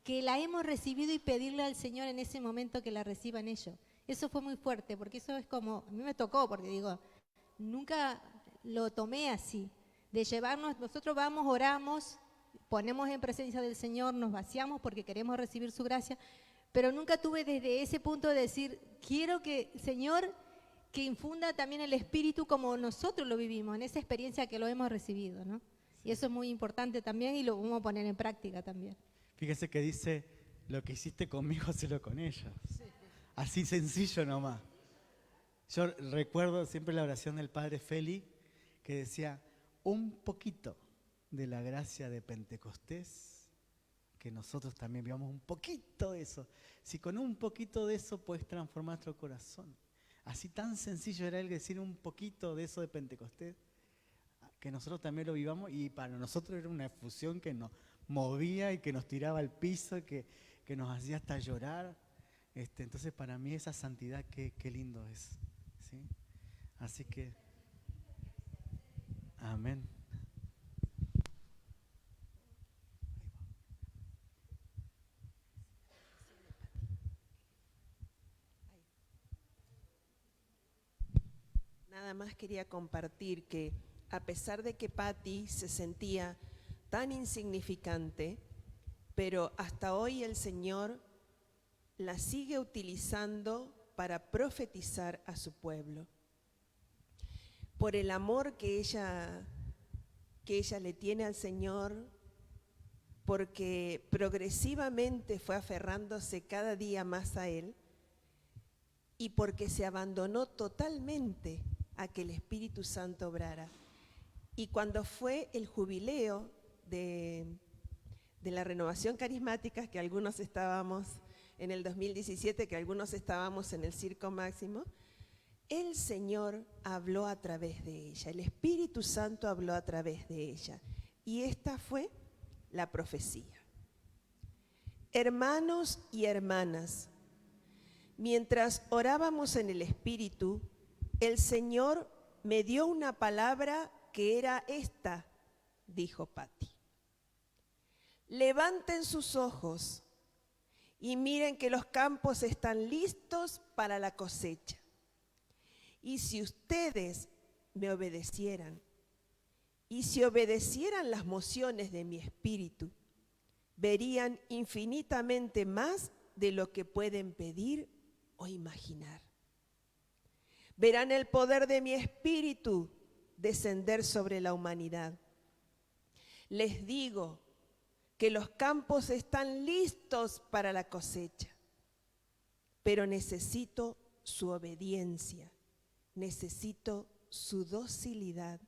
que la hemos recibido y pedirle al Señor en ese momento que la reciban ellos. Eso fue muy fuerte, porque eso es como, a mí me tocó, porque digo, nunca lo tomé así, de llevarnos, nosotros vamos, oramos, ponemos en presencia del Señor, nos vaciamos porque queremos recibir su gracia, pero nunca tuve desde ese punto de decir, quiero que, Señor, que infunda también el Espíritu como nosotros lo vivimos, en esa experiencia que lo hemos recibido, ¿no? Sí. Y eso es muy importante también y lo vamos a poner en práctica también. fíjese que dice, lo que hiciste conmigo, hacelo con ellos. Sí. Así sencillo nomás. Yo recuerdo siempre la oración del Padre Feli, que decía, un poquito de la gracia de Pentecostés, que nosotros también vivamos un poquito de eso. Si con un poquito de eso puedes transformar nuestro corazón. Así tan sencillo era el decir un poquito de eso de Pentecostés, que nosotros también lo vivamos y para nosotros era una efusión que nos movía y que nos tiraba al piso, que nos hacía hasta llorar. Entonces para mí esa santidad, qué lindo es, ¿sí? Así que, amén. Nada más quería compartir que a pesar de que Patti se sentía tan insignificante, pero hasta hoy el Señor la sigue utilizando para profetizar a su pueblo. Por el amor que ella le tiene al Señor, porque progresivamente fue aferrándose cada día más a Él y porque se abandonó totalmente a que el Espíritu Santo obrara. Y cuando fue el jubileo de la renovación carismática, que algunos estábamos en el 2017, que algunos estábamos en el Circo Máximo, el Señor habló a través de ella, el Espíritu Santo habló a través de ella. Y esta fue la profecía. Hermanos y hermanas, mientras orábamos en el Espíritu, el Señor me dio una palabra que era esta, dijo Patti. Levanten sus ojos y miren que los campos están listos para la cosecha. Y si ustedes me obedecieran, y si obedecieran las mociones de mi espíritu, verían infinitamente más de lo que pueden pedir o imaginar. Verán el poder de mi espíritu descender sobre la humanidad. Les digo que los campos están listos para la cosecha, pero necesito su obediencia, necesito su docilidad,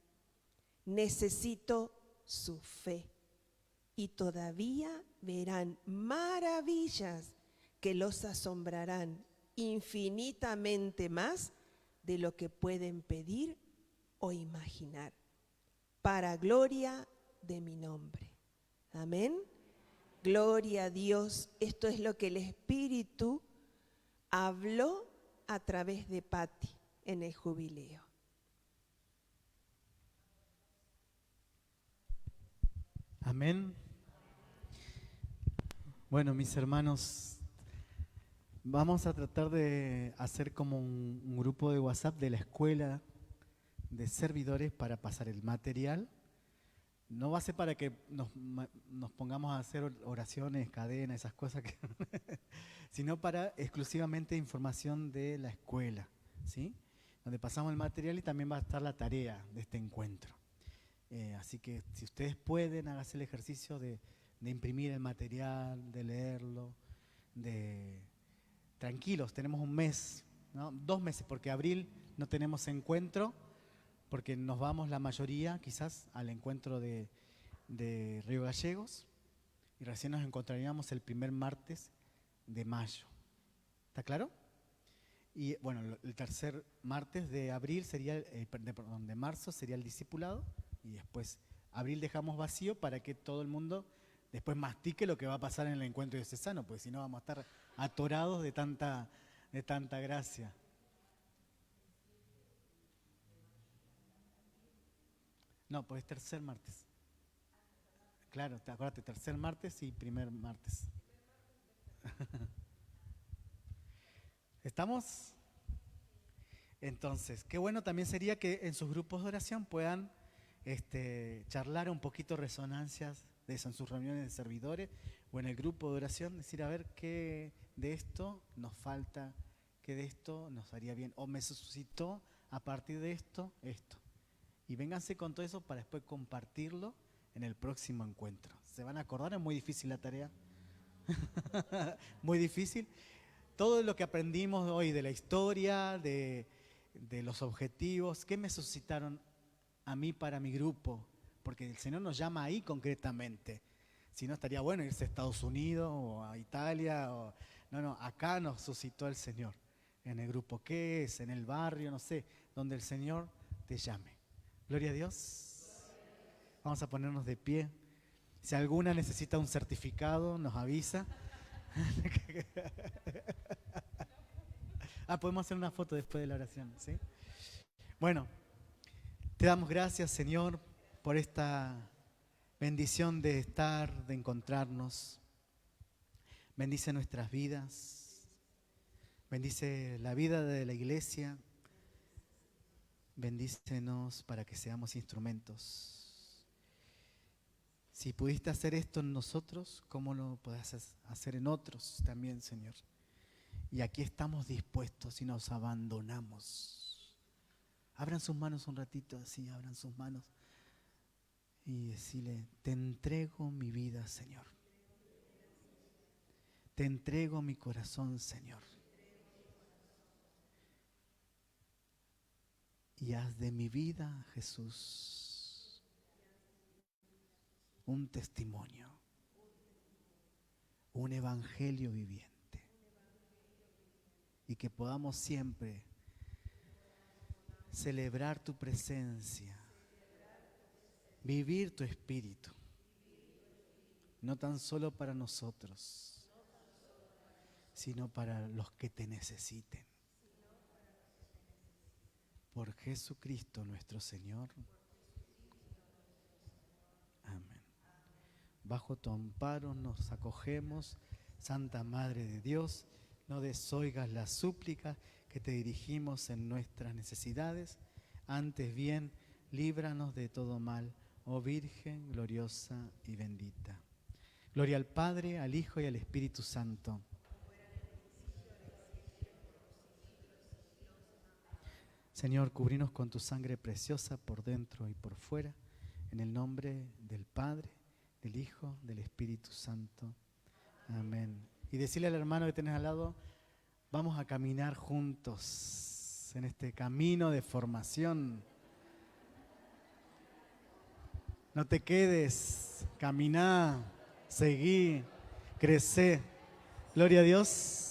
necesito su fe. Y todavía verán maravillas que los asombrarán infinitamente más de lo que pueden pedir o imaginar, para gloria de mi nombre. Amén. Gloria a Dios. Esto es lo que el Espíritu habló a través de Patti en el jubileo. Amén. Bueno, mis hermanos, vamos a tratar de hacer como un grupo de WhatsApp de la escuela de servidores para pasar el material no va a ser para que nos pongamos a hacer oraciones, cadenas, esas cosas, sino para exclusivamente información de la escuela, ¿sí? Donde pasamos el material y también va a estar la tarea de este encuentro. Así que si ustedes pueden, háganse el ejercicio de imprimir el material, de leerlo, tranquilos, tenemos un mes, ¿no? 2 meses, porque abril no tenemos encuentro, porque nos vamos la mayoría quizás al encuentro de Río Gallegos y recién nos encontraríamos el primer martes de mayo. ¿Está claro? Y bueno, el tercer martes de abril sería, de marzo sería el discipulado y después abril dejamos vacío para que todo el mundo después mastique lo que va a pasar en el encuentro diocesano, porque si no vamos a estar atorados de tanta gracia. No, pues es tercer martes. Claro, acuérdate, tercer martes y primer martes. ¿Estamos? Entonces, qué bueno también sería que en sus grupos de oración puedan charlar un poquito resonancias de eso en sus reuniones de servidores o en el grupo de oración, decir a ver qué de esto nos falta, qué de esto nos haría bien, o me suscitó a partir de esto. Y vénganse con todo eso para después compartirlo en el próximo encuentro. ¿Se van a acordar? Es muy difícil la tarea. Muy difícil. Todo lo que aprendimos hoy de la historia, de los objetivos, ¿qué me suscitaron a mí para mi grupo? Porque el Señor nos llama ahí concretamente. Si no, estaría bueno irse a Estados Unidos o a Italia. No, acá nos suscitó el Señor. En el grupo ¿qué es? En el barrio, no sé, donde el Señor te llame. Gloria a Dios. Vamos a ponernos de pie. Si alguna necesita un certificado, nos avisa. Podemos hacer una foto después de la oración, ¿sí? Bueno, te damos gracias, Señor, por esta bendición de estar, de encontrarnos. Bendice nuestras vidas. Bendice la vida de la iglesia. Bendícenos para que seamos instrumentos. Si pudiste hacer esto en nosotros, ¿cómo lo podés hacer en otros también, Señor? Y aquí estamos dispuestos y nos abandonamos. Abran sus manos un ratito, así, abran sus manos. Y decirle, te entrego mi vida, Señor. Te entrego mi corazón, Señor. Y haz de mi vida, Jesús, un testimonio, un evangelio viviente. Y que podamos siempre celebrar tu presencia, vivir tu espíritu, no tan solo para nosotros, sino para los que te necesiten. Por Jesucristo nuestro Señor. Amén. Bajo tu amparo nos acogemos, Santa Madre de Dios. No desoigas las súplicas que te dirigimos en nuestras necesidades. Antes bien, líbranos de todo mal, oh Virgen gloriosa y bendita. Gloria al Padre, al Hijo y al Espíritu Santo. Señor, cubrinos con tu sangre preciosa por dentro y por fuera, en el nombre del Padre, del Hijo, del Espíritu Santo. Amén. Y decirle al hermano que tenés al lado, vamos a caminar juntos en este camino de formación. No te quedes, caminá, seguí, crecé. Gloria a Dios.